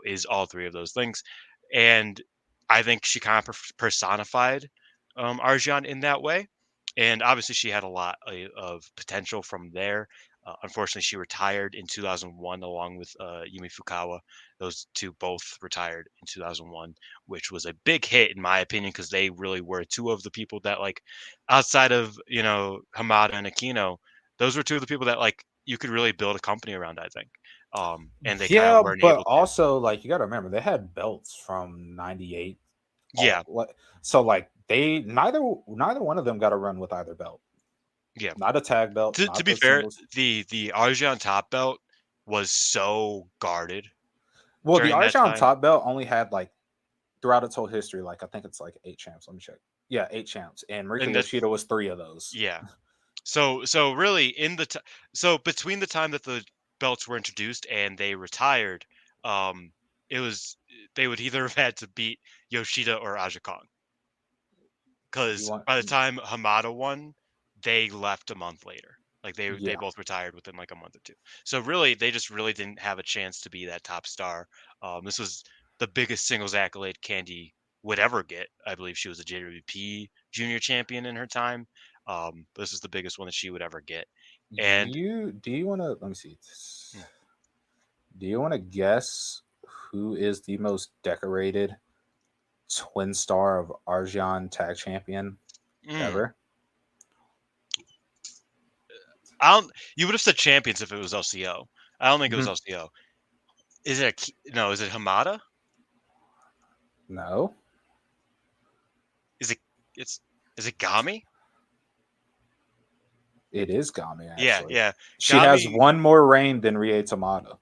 is all three of those things, and I think she kind of personified Arjan in that way. And obviously, she had a lot of potential from there. Unfortunately, she retired in 2001 along with Yumi Fukawa. Those two both retired in 2001, which was a big hit in my opinion because they really were two of the people that like outside of Hamada and Aquino, those were two of the people that like you could really build a company around. I think, and they kind of Yeah, weren't but able to. also like you got to remember they had belts from '98. Yeah, So like they neither one of them got a run with either belt. yeah. Not a tag belt, To not be the fair, singles. the Arjan top belt was so guarded Well, the during that Archon time, top belt only had like throughout its whole history, like I think it's like 8 champs. Let me check. Yeah, 8 champs, and Mariko and that's Yoshida was three of those. yeah. So really so between the time that the belts were introduced and they retired, um, it was they would either have had to beat Yoshida or Aja Kong You because want? by the time Hamada won, they left a month later. Like they Yeah, both retired within like a month or two. So really, they just really didn't have a chance to be that top star. This was the biggest singles accolade Candy would ever get. I believe she was a JWP junior champion in her time. This is the biggest one that she would ever get. And do you want to? Let me see. mm, Do you want to guess who is the most decorated twin star of Arjan tag champion mm, ever? I don't. You would have said champions if it was LCO. I don't think it was Mhm. LCO. Is it no? Is it Hamada? No, Is it it's is it Gami? it is Gami Yeah, actually. yeah. She has Gami. one more reign than Rie Tamada.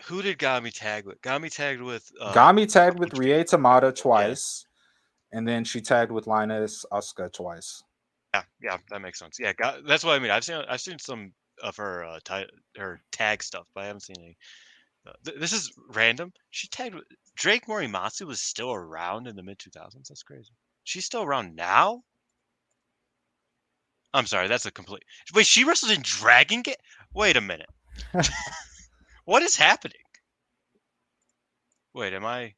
Who did Gami tag with? Gami tagged with Gami a tagged with bunch of people. Rie Tamada Yeah, twice, and then she tagged with Linus Asuka twice. yeah, yeah. That makes sense. Yeah, that's what I mean. I've seen some of her her tag stuff, but I haven't seen any. This is random. She tagged with Drake Morimatsu was still around in the mid 2000s. That's crazy. She's still around now. I'm sorry, that's a complete. Wait, she wrestled in Dragon Gate. Wait a minute. What is happening? Wait, am I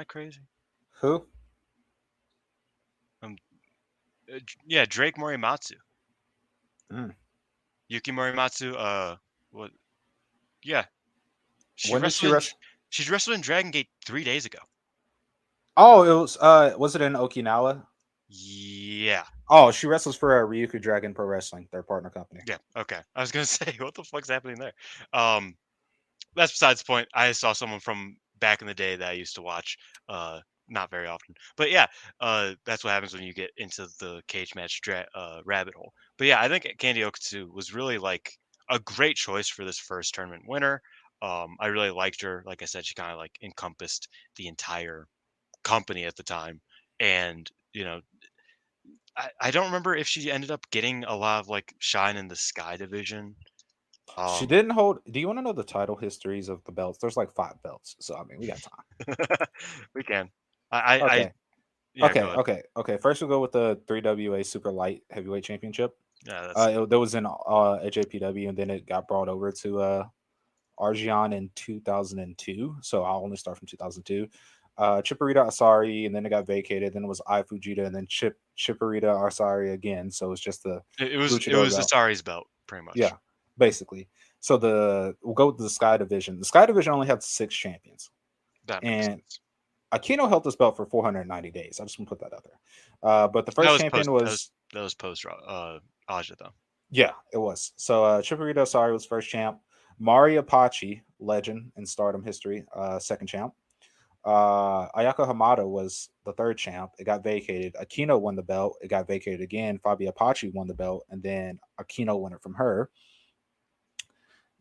crazy? Who? Um, yeah, Drake Morimatsu, Mm. Yuki Morimatsu. What? Yeah, she When did she wrestled in wrestle? She's wrestled in Dragon Gate 3 days ago. Oh, it was it in Okinawa? Yeah, Oh, she wrestles for Ryukyu Dragon Pro Wrestling, their partner company. yeah. Okay, I was gonna say, what the fuck's happening there? Um, that's besides the point. I saw someone from back in the day that I used to watch. Not very often, but yeah. That's what happens when you get into the cage match rabbit hole. But yeah, I think Candy Okutsu was really like a great choice for this first tournament winner. I really liked her. Like I said, she kind of like encompassed the entire company at the time, and I don't remember if she ended up getting a lot of like shine in the Sky division. She Um, didn't hold. Do you want to know the title histories of the belts? There's like 5 belts, so I mean we got time. we can. I Okay, yeah, go ahead. okay. First we'll go with the 3WA Super Light Heavyweight Championship. Yeah, that's That was in AJPW, and then it got brought over to Argion in 2002. So I'll only start from 2002. Chipurita Asari, and then it got vacated. Then it was I Fujita, and then Chipurita Asari again. So it's just the It luchador was belt. Asari's belt, pretty much. Yeah, basically. So we'll go with the Sky Division. The Sky Division only had 6 champions, That makes and sense. Akino held this belt for 490 days. I just want to put that out there. But the That first was champion post. was That was post. Aja though. yeah, it was. So Chipurita Asari was first champ. Mari Apache, legend in Stardom history, second champ. Ayako Hamada was the third champ. It got vacated. Aquino won the belt. It got vacated again. Fabi Apache won the belt, and then Aquino won it from her.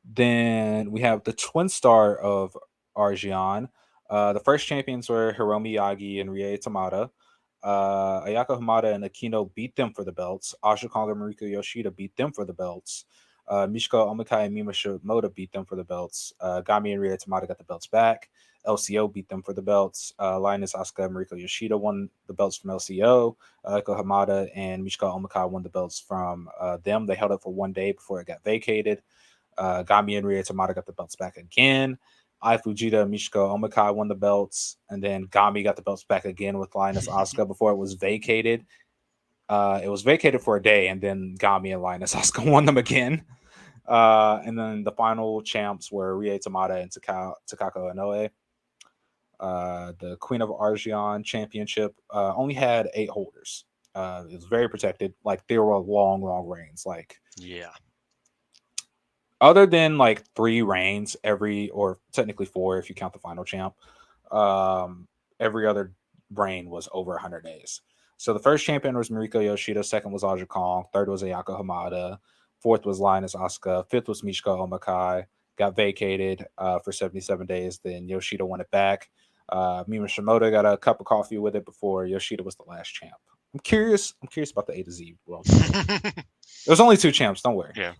Then we have the twin star of Arjion. The first champions were Hiromi Yagi and Rie Tamada. Ayako Hamada and Aquino beat them for the belts. Aja Kong and Mariko Yoshida beat them for the belts. Mishiko Omakai and Mima Shimoda beat them for the belts. Gami and Rie Tamada got the belts back. LCO beat them for the belts. Linus Asuka and Mariko Yoshida won the belts from LCO. Ayako Hamada and Mishiko Omakai won the belts from them. They held it for one day before it got vacated. Gami and Rie Tamada got the belts back again. I Fujita and Mishiko Omakai won the belts, and then Gami got the belts back again with Linus Asuka before it was vacated. It was vacated for a day, and then Gami and Linus Asuka won them again. And then the final champs were Rie Tamada and Takako Inoue. The Queen of Arjion Championship only had 8 holders. It was very protected. Like, there were long, long reigns. Like, Yeah. other than like 3 reigns or technically 4 if you count the final champ, every other reign was over 100 days. So the first champion was Mariko Yoshida, second was Aja Kong, third was Ayako Hamada, fourth was Linus Asuka, fifth was Mishiko Omakai, got vacated for 77 days, then Yoshida won it back. Mima Shimoda got a cup of coffee with it before Yoshida was the last champ. I'm curious about the A to Z world. There was only 2 champs. Don't worry. Yeah.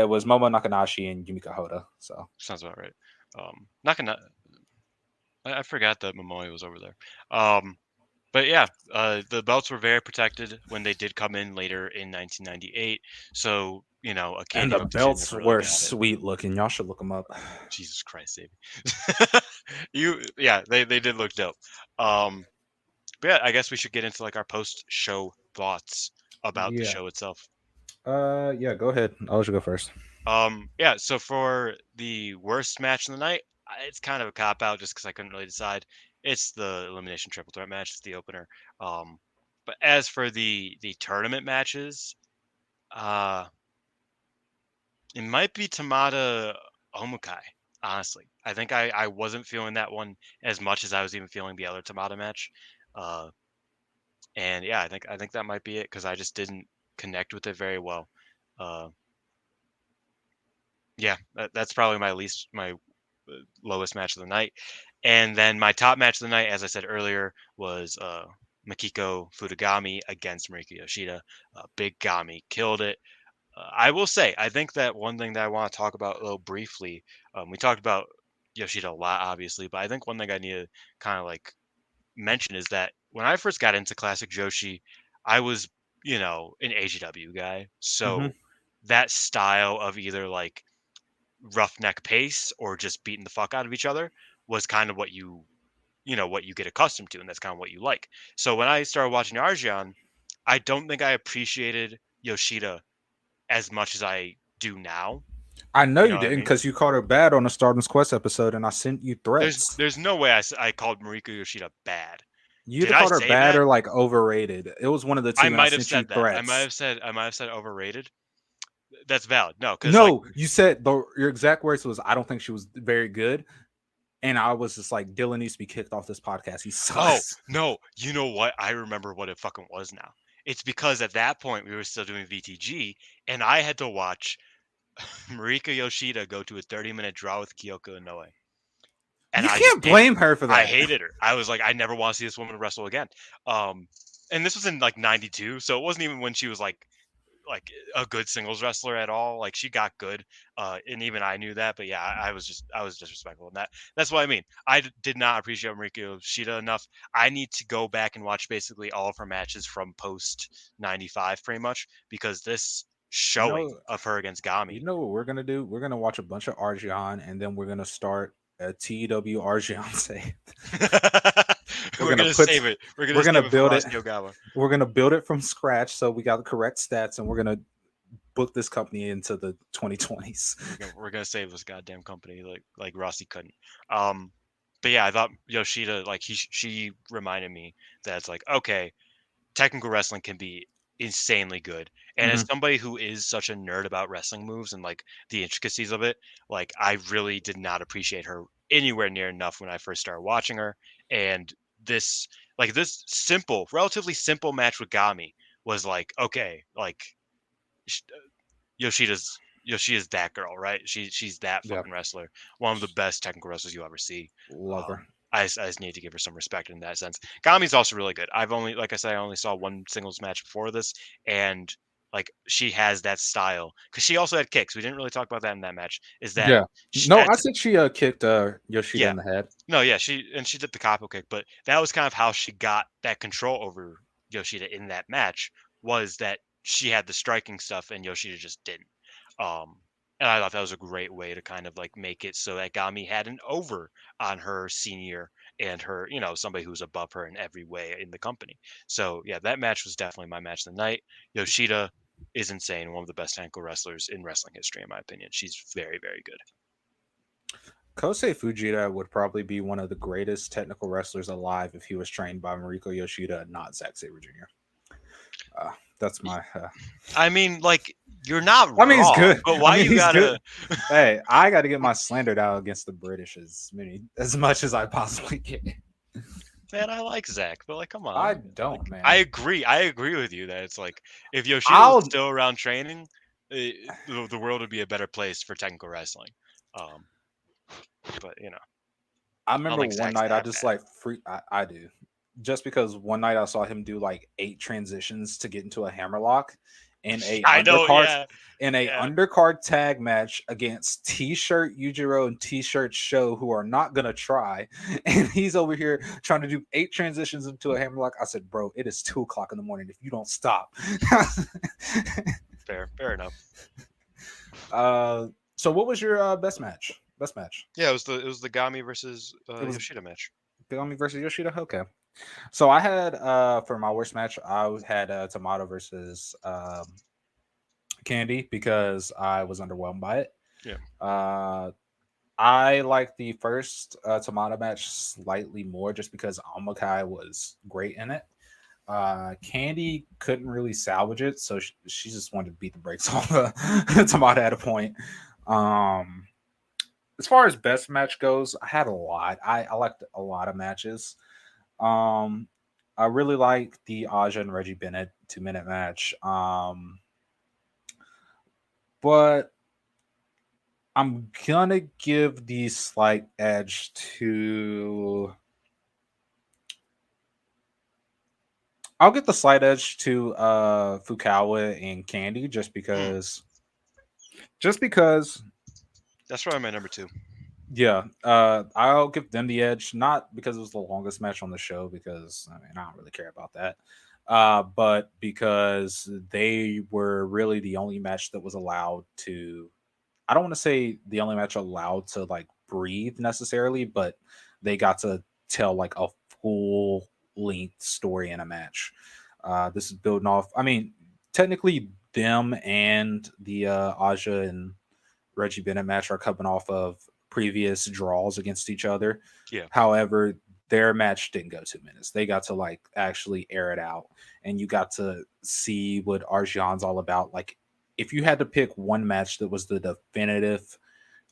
It was Momo Nakanashi and Yumika Hoda. So Sounds about right. I forgot that Momoe was over there. But yeah, the belts were very protected when they did come in later in 1998. So Akeem and the Okuchi belts never really were got it. sweet looking. Y'all should look them up. Jesus Christ, Davey. They did look dope. But yeah, I guess we should get into like our post-show thoughts about the show itself. Yeah, go ahead. I'll let you go first. Yeah, so for the worst match of the night, it's kind of a cop out just because I couldn't really decide. It's the elimination triple threat match. It's the opener. But as for the tournament matches, it might be Tamada Omukai. Honestly, I think I wasn't feeling that one as much as I was even feeling the other Tamada match. And yeah, I think that might be it because I just didn't connect with it very well. Yeah, that's probably my lowest match of the night. And then my top match of the night, as I said earlier, was Makiko Futagami against Mariko Yoshida. Big Gami killed it. I will say, I think that one thing that I want to talk about a little briefly, we talked about Yoshida a lot, obviously, but I think one thing I need to kind of like mention is that when I first got into Classic Joshi, I was, an AGW guy. So that style of either like roughneck pace or just beating the fuck out of each other was kind of what what you get accustomed to, and that's kind of what you like. So when I started watching Arjion, I don't think I appreciated Yoshida as much as I do now. I know you what I didn't mean? because you called her bad on the Stardust Quest episode, and I sent you threats. There's no way I called Mariko Yoshida bad. You Did either I called her say bad that? or like overrated. It was one of the two, I and I might have sent you said that. threats. I might have said overrated. That's valid. No, because No, you said your exact words was, "I don't think she was very good," and I was just like, "Dylan needs to be kicked off this podcast. He sucks." Oh no, you know what? I remember what it fucking was now. It's because at that point we were still doing VTG, and I had to watch Mariko Yoshida go to a 30-minute draw with Kyoko Inoue. And you I can't blame her for that. I hated her. I was like, I never want to see this woman wrestle again. And this was in like '92, so it wasn't even when she was like a good singles wrestler at all. Like she got good, and even I knew that. But yeah, I was disrespectful, and that's what I mean. I did not appreciate Mariko Yoshida enough. I need to go back and watch basically all of her matches from post '95, pretty much, because this showing of her against Gami. You know what we're gonna do? We're gonna watch a bunch of Arjion, and then we're gonna start a TW Arjion say. gonna save it. We're gonna save it for Ross Yogawa. We're gonna build it from scratch, so we got the correct stats, and we're gonna book this company into the 2020s. We're gonna save this goddamn company like Rossi couldn't. But yeah, I thought Yoshida, like she reminded me that it's like, okay, technical wrestling can be insanely good. And as somebody who is such a nerd about wrestling moves and like the intricacies of it, like I really did not appreciate her anywhere near enough when I first started watching her. And this simple, relatively simple match with Gami was like, okay, like Yoshida's that girl, right? She's that fucking wrestler. One of the best technical wrestlers you ever see. Love her. I just need to give her some respect in that sense. Gami's also really good. Like I said, I only saw one singles match before this, and like she has that style because she also had kicks. We didn't really talk about that in that match. Is that I said she kicked Yoshida in the head. No, yeah, she did the capo kick, but that was kind of how she got that control over Yoshida in that match. Was that she had the striking stuff and Yoshida just didn't. And I thought that was a great way to kind of like make it so that Gami had an over on her senior and her, somebody who's above her in every way in the company. So yeah, that match was definitely my match of the night. Yoshida is insane. One of the best technical wrestlers in wrestling history, in my opinion. She's very, very good. Kosei Fujita would probably be one of the greatest technical wrestlers alive if he was trained by Mariko Yoshida, not Zack Sabre Jr. That's my. I mean, like you're not wrong. I mean, he's good. But why you gotta? Hey, I got to get my slandered out against the British as much as I possibly can. Man, I like Zach, but like, come on. I don't, man. I agree with you that it's like if Yoshida was still around training, the world would be a better place for technical wrestling. But I remember one night I just like I do. Just because one night I saw him do like 8 transitions to get into a hammerlock in a undercard tag match against T-shirt Yujiro and T-shirt Show, who are not gonna try, and he's over here trying to do 8 transitions into a hammerlock. I said, bro, it is 2:00 in the morning if you don't stop. Fair enough. So what was your best match? Yeah, it was the Gami versus Yoshida match. Gami versus Yoshida. Okay. So I had for my worst match, I had Tamada versus Candy because I was underwhelmed by it. Yeah. I liked the first Tamada match slightly more just because Amakai was great in it. Candy couldn't really salvage it, so she just wanted to beat the brakes off Tamada at a point. As far as best match goes, I had a lot. I liked a lot of matches. I really like the Aja and Reggie Bennett 2-minute match. But I'm gonna give the slight edge to. I'll get the slight edge to Fukawa and Candy just because. That's probably my number 2. Yeah, I'll give them the edge, not because it was the longest match on the show, because I don't really care about that, but because they were really the only match that was allowed to. I don't want to say the only match allowed to like breathe necessarily, but they got to tell like a full length story in a match. This is building off. I mean, technically, them and the Aja and Reggie Bennett match are coming off of previous draws against each other. Yeah. However, their match didn't go 2 minutes. They got to like actually air it out, and you got to see what ARSION's all about. Like, if you had to pick one match that was the definitive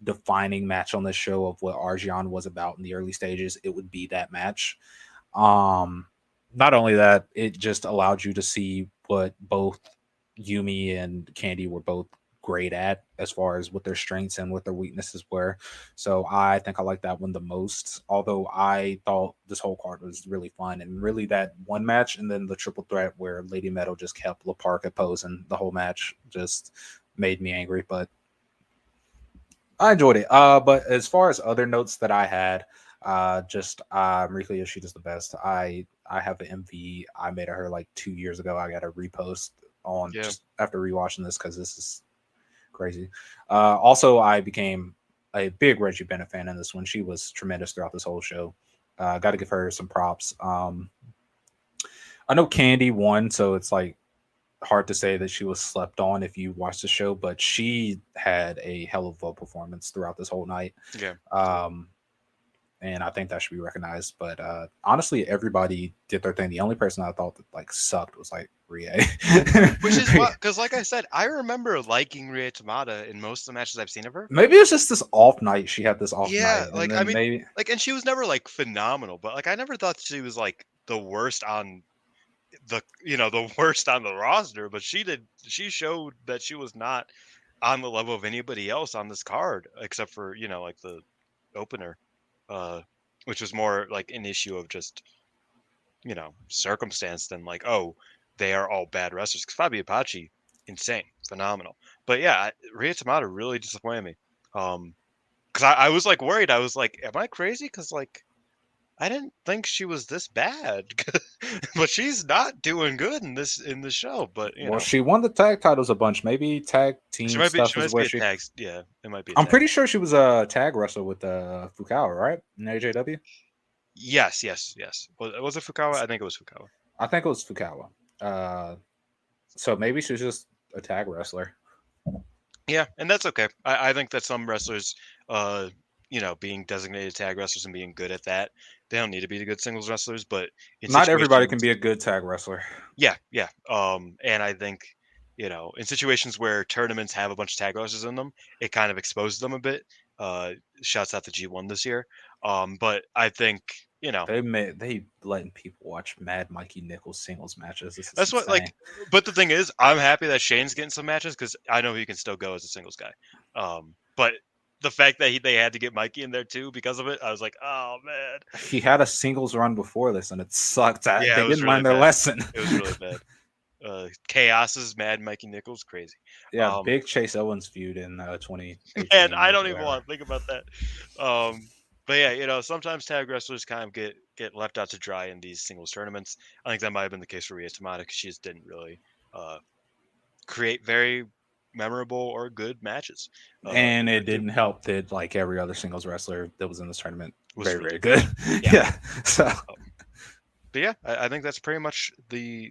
defining match on this show of what ARSION was about in the early stages, it would be that match. Not only that, it just allowed you to see what both Yumi and Candy were both great at as far as what their strengths and what their weaknesses were. So I think I like that one the most, although I thought this whole card was really fun, and really that one match and then the triple threat where Lady Metal just kept La Parka posing the whole match just made me angry, but I enjoyed it. But as far as other notes that I had, Mariko Yoshida's the best. I have an MV I made of her like 2 years ago. I got a repost on just after rewatching this because this is crazy. Also, I became a big Reggie Bennett fan in this one. She was tremendous throughout this whole show. Got to give her some props. I know Candy won, so it's like hard to say that she was slept on if you watch the show, but she had a hell of a performance throughout this whole night. Yeah. Um, and I think that should be recognized. But honestly, everybody did their thing. The only person I thought that like sucked was like Rie. Which is what, because like I said, I remember liking Rie Tamada in most of the matches I've seen of her. Maybe it's just this off night. She had this off Yeah, night, and like I then mean, maybe like, and she was never like phenomenal, but like I never thought she was like the worst on the worst on the roster. But she showed that she was not on the level of anybody else on this card, except for like the opener, uh, which was more like an issue of just circumstance than like, oh, they are all bad wrestlers. Because Fabi Apache, insane, phenomenal. But yeah, Rhea Tamada really disappointed me. Because I was like worried. I was like, am I crazy? Because like I didn't think she was this bad, but she's not doing good in this show. But well, she won the tag titles a bunch. Maybe tag she team might be stuff is where a she. tag. Yeah, it might be a I'm tag. pretty sure she was a tag wrestler with Fukawa, right? In AJW. Yes. Was it Fukawa? I think it was Fukawa. I think it was Fukawa. Uh, so maybe she's just a tag wrestler. Yeah, and that's okay. I think that some wrestlers, being designated tag wrestlers and being good at that, they don't need to be the good singles wrestlers. But in Not everybody situations, can be a good tag wrestler. yeah. And I think, in situations where tournaments have a bunch of tag wrestlers in them, it kind of exposes them a bit. Shouts out to G1 this year. But I think, They letting people watch Mad Mikey Nichols singles matches. This is that's what insane. but the thing is, I'm happy that Shane's getting some matches because I know he can still go as a singles guy. But the fact that they had to get Mikey in there too because of it, I was like, oh man. He had a singles run before this, and it sucked. Yeah, They it was didn't really learn their bad. lesson. It was really bad. Chaos's Mad Mikey Nichols, crazy. Yeah, big Chase Owens feud in 2018. And I don't even want to think about that. But yeah, sometimes tag wrestlers kind of get left out to dry in these singles tournaments. I think that might have been the case for Rhea Tamada because she just didn't really create very memorable or good matches. And it didn't help that like every other singles wrestler that was in this tournament Was very really very good. Yeah. So but yeah, I think that's pretty much the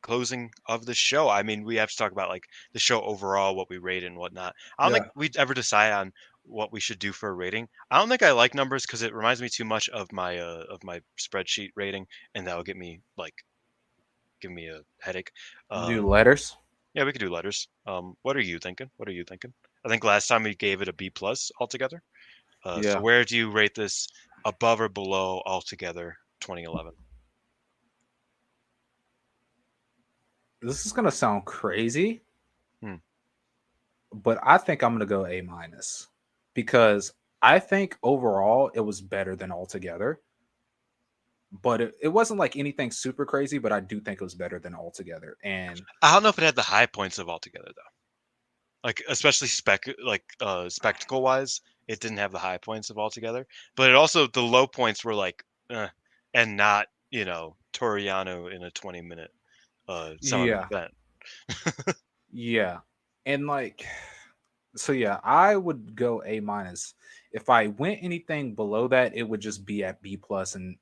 closing of the show. I mean, we have to talk about like the show overall, what we rate and whatnot. I don't think we'd ever decide on what we should do for a rating. I don't think I like numbers because it reminds me too much of my spreadsheet rating, and that will give me a headache. do letters. Yeah, we could do letters. What are you thinking? I think last time we gave it a B plus altogether. So where do you rate this, above or below altogether 2011? This is gonna sound crazy, Hmm. but I think I'm gonna go A minus because I think overall it was better than altogether. But it wasn't like anything super crazy, but I do think it was better than altogether. And I don't know if it had the high points of altogether though. Like especially spectacle wise, it didn't have the high points of altogether. But it also the low points were like, and not Toriano in a 20-minute summer event. Yeah. And like, so yeah, I would go A minus. If I went anything below that, it would just be at B plus. And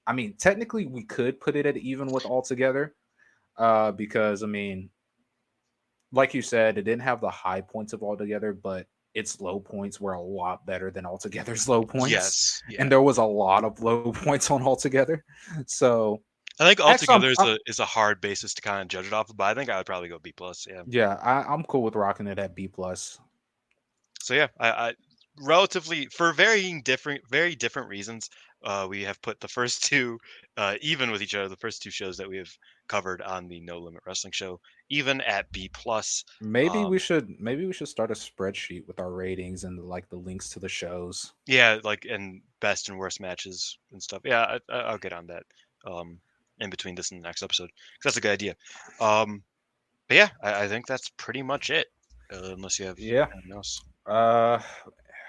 I mean, technically, we could put it at even with altogether, because I mean, like you said, it didn't have the high points of altogether, but its low points were a lot better than altogether's low points. Yes, yeah. And there was a lot of low points on altogether. So I think altogether is a hard basis to kind of judge it off of, but I think I would probably go B plus. Yeah. Yeah, I'm cool with rocking it at B plus. So yeah, I relatively for very different reasons, we have put the first two even with each other. The first two shows that we have covered on the No Limit Wrestling Show, even at B plus. Maybe we should start a spreadsheet with our ratings and like the links to the shows. Yeah, like and best and worst matches and stuff. Yeah, I'll get on that in between this and the next episode because that's a good idea. But yeah, I think that's pretty much it. Unless you have anything else.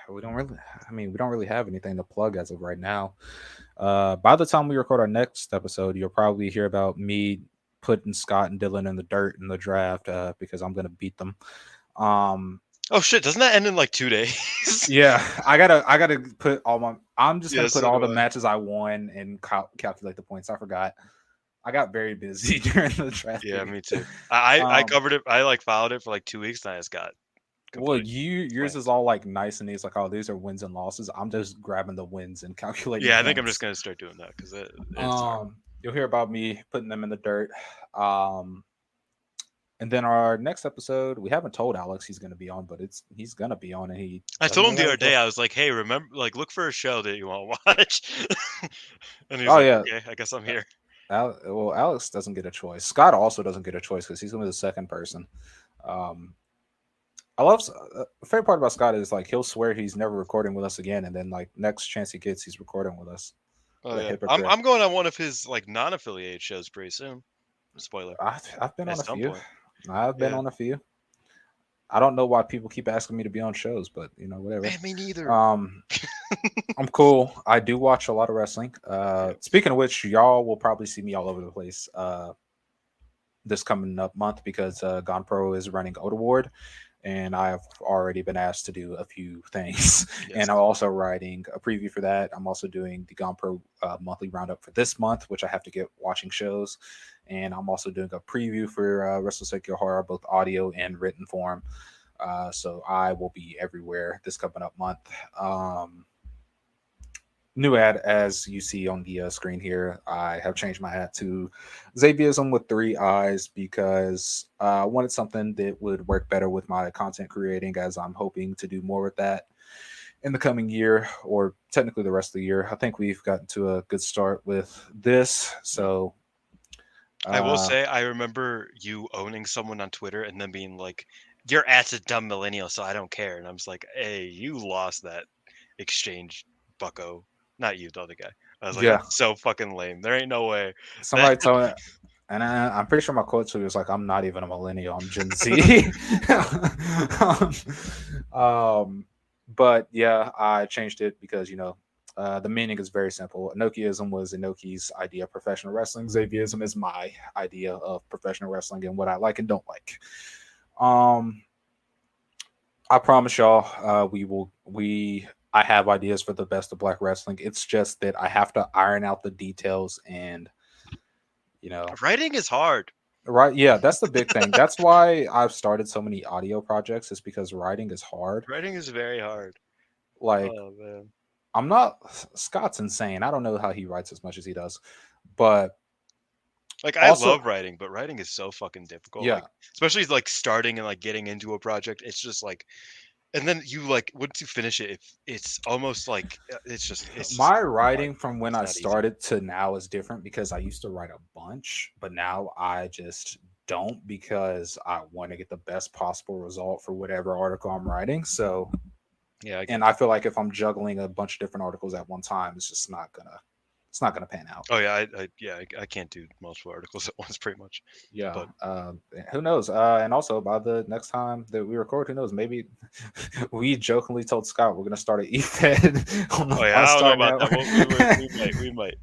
We don't really. I mean, we don't really have anything to plug as of right now. By the time we record our next episode, you'll probably hear about me putting Scott and Dylan in the dirt in the draft because I'm going to beat them. Oh shit! Doesn't that end in like 2 days? Yeah, I gotta put all my. I'm just Yeah, gonna put so all do the I. matches I won and calculate the points. I forgot. I got very busy during the draft Yeah, period. me too. I Um, covered it. I like followed it for like 2 weeks, and I just got well, completely yours slammed. is all like nice and neat. It's like, oh, these are wins and losses. I'm just grabbing the wins and calculating Yeah, I think I'm just points. gonna start doing that because it's hard. You'll hear about me putting them in the dirt. Um, and then our next episode, we haven't told Alex he's going to be on, but he's going to be on, and he I doesn't told him really the have other a door. day. I was like, "Hey, remember, like, look for a show that you want to watch." And he was Oh like, yeah, "Okay, I guess I'm here." Well, Alex doesn't get a choice. Scott also doesn't get a choice because he's going to be the second person. Um, I love the favorite part about Scott is like he'll swear he's never recording with us again, and then like next chance he gets, he's recording with us. Oh What a yeah, hypocrite! I'm going on one of his like non-affiliated shows pretty soon. Spoiler I've been at on a some few. point. I've been Yeah, on a few. I don't know why people keep asking me to be on shows, but whatever. man, me neither. Um, I'm cool. I do watch a lot of wrestling. Yeah. Speaking of which, y'all will probably see me all over the place this coming up month because Gone Pro is running Oda Award, and I have already been asked to do a few things. Yes. And I'm also writing a preview for that. I'm also doing the Gone Pro monthly roundup for this month, which I have to get watching shows. And I'm also doing a preview for Wrestle Sekiro Horror, both audio and written form. So I will be everywhere this coming up month. New ad, as you see on the screen here, I have changed my hat to Xaviism with 3 eyes because I wanted something that would work better with my content creating, as I'm hoping to do more with that in the coming year, or technically the rest of the year. I think we've gotten to a good start with this. So I will uh, say, I remember you owning someone on Twitter and then being like, "Your ad's a dumb millennial, so I don't care." And I'm just like, "Hey, you lost that exchange, bucko." Not you, the other guy. I was like, yeah, "That's so fucking lame. There ain't no way that." somebody told me, and I'm pretty sure my quote to was like, "I'm not even a millennial. I'm Gen Z." um, um, but yeah, I changed it because the meaning is very simple. Enochiism was Enochi's idea of professional wrestling. Xaviism is my idea of professional wrestling and what I like and don't like. Um, I promise y'all, I have ideas for the best of black wrestling. It's just that I have to iron out the details and you know Writing is hard. right, yeah, that's the big thing. That's why I've started so many audio projects, is because writing is hard. Writing is very hard. Like, Oh man. I'm not Scott's insane. I don't know how he writes as much as he does. But Like I also, love writing, but writing is so fucking difficult. Like yeah, especially like starting and like getting into a project. It's just like, and then you like once you finish it, it's almost like it's just my hard. writing from when It's I not easy. started to now is different because I used to write a bunch, but now I just don't because I want to get the best possible result for whatever article I'm writing. So, Yeah, I and get I that. feel like if I'm juggling a bunch of different articles at one time, it's not gonna pan out. Oh yeah, I can't do multiple articles at once, pretty much. Yeah. But Who knows? And also, by the next time that we record, who knows? Maybe we jokingly told Scott we're gonna start an EFED on the oh yeah, Five I don't know Star about that. Network. We might.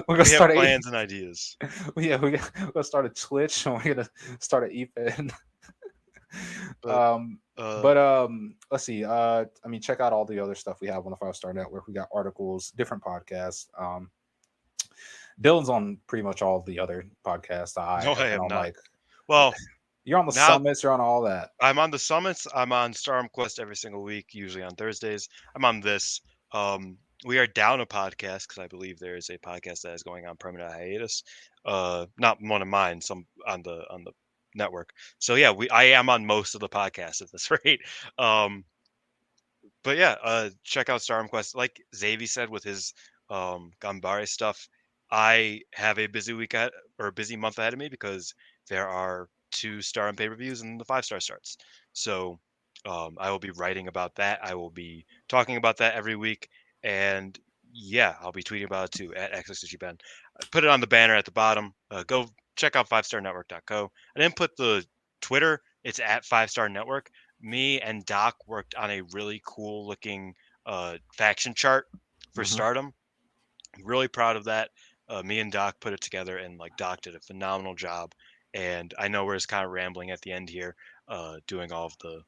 We're gonna We have start a plans and ideas. yeah, we're gonna start a Twitch and we're gonna start an EFED. But um, uh, but let's see. I mean, check out all the other stuff we have on the Five Star Network. We got articles, different podcasts. Dylan's on pretty much all the other podcasts. I no, I have been am on not. like Well, you're on the now summits, you're on all that. I'm on the summits. I'm on Storm Quest every single week, usually on Thursdays. I'm on this. We are down a podcast because I believe there is a podcast that is going on permanent hiatus. Not one of mine, some on the network. So yeah, I am on most of the podcasts at this rate. Um, but yeah, check out Storm Quest. Like Xavi said with his Gambare stuff, I have a busy week or a busy month ahead of me because there are 2 star and pay-per-views and the 5 star starts. So I will be writing about that. I will be talking about that every week, and yeah, I'll be tweeting about it too at XXGBen. Put it on the banner at the bottom. Go check out 5starnetwork.co. I didn't put the Twitter. It's at 5 Star Network. Me and Doc worked on a really cool looking faction chart for Hmm. Stardom. Really proud of that. Me and Doc put it together, and like Doc did a phenomenal job. And I know we're just kind of rambling at the end here, doing all of the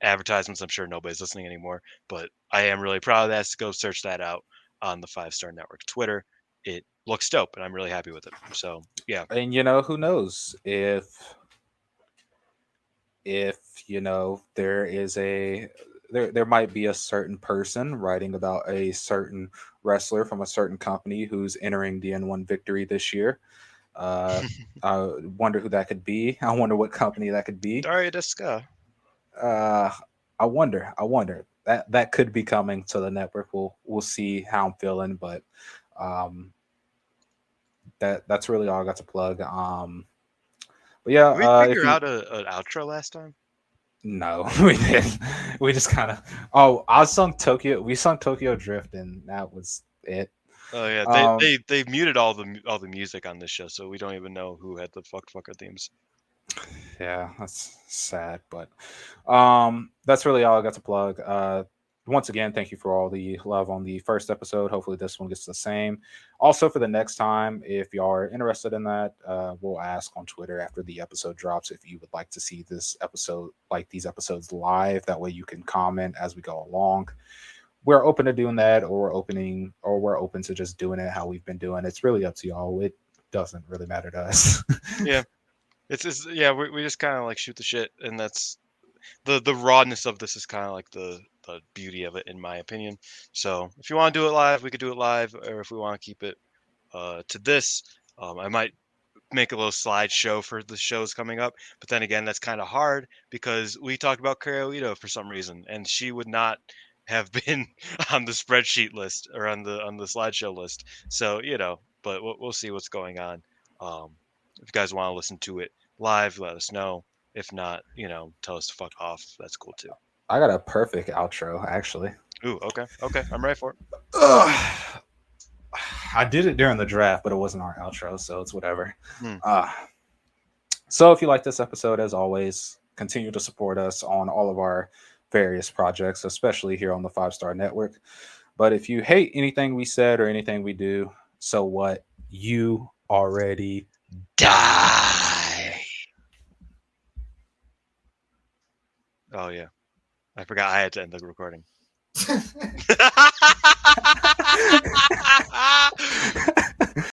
advertisements. I'm sure nobody's listening anymore, but I am really proud of that. So go search that out on the 5-Star Network Twitter. It looks dope, and I'm really happy with it. So yeah. And who knows if there is there might be a certain person writing about a certain wrestler from a certain company who's entering the N1 victory this year. I wonder who that could be. I wonder what company that could be. Daria Deska. Uh, I wonder that could be coming to the network. We'll see how I'm feeling, but um, that's really all I got to plug. But yeah, Did we if figure you out an outro last time? no, we didn't. We just kind of. Oh, I sung Tokyo. We sung Tokyo Drift, and that was it. Oh yeah, they Um, they they muted all the music on this show, so we don't even know who had the fucker themes. yeah, that's sad, but that's really all I got to plug. Once again, thank you for all the love on the first episode. Hopefully, this one gets the same. Also, for the next time, if y'all are interested in that, we'll ask on Twitter after the episode drops if you would like to see this episode, like these episodes live. That way, you can comment as we go along. We're open to doing that, or we're open to just doing it how we've been doing. It's really up to y'all. It doesn't really matter to us. Yeah, yeah. We just kind of like shoot the shit, and that's the rawness of this is kind of like the beauty of it, in my opinion. So if you want to do it live, we could do it live, or if we want to keep it to this, I might make a little slideshow for the shows coming up. But then again, that's kind of hard because we talked about Kareo Ito for some reason, and she would not have been on the spreadsheet list or on the slideshow list. So but we'll see what's going on. If you guys want to listen to it live, let us know. If not, tell us to fuck off. That's cool too. I got a perfect outro, actually. Ooh, okay, I'm ready for it. Ugh. I did it during the draft, but it wasn't our outro, so it's whatever. Hmm. So if you like this episode, as always, continue to support us on all of our various projects, especially here on the 5-Star Network. But if you hate anything we said or anything we do, so what? You already Die. Oh yeah, I forgot I had to end the recording.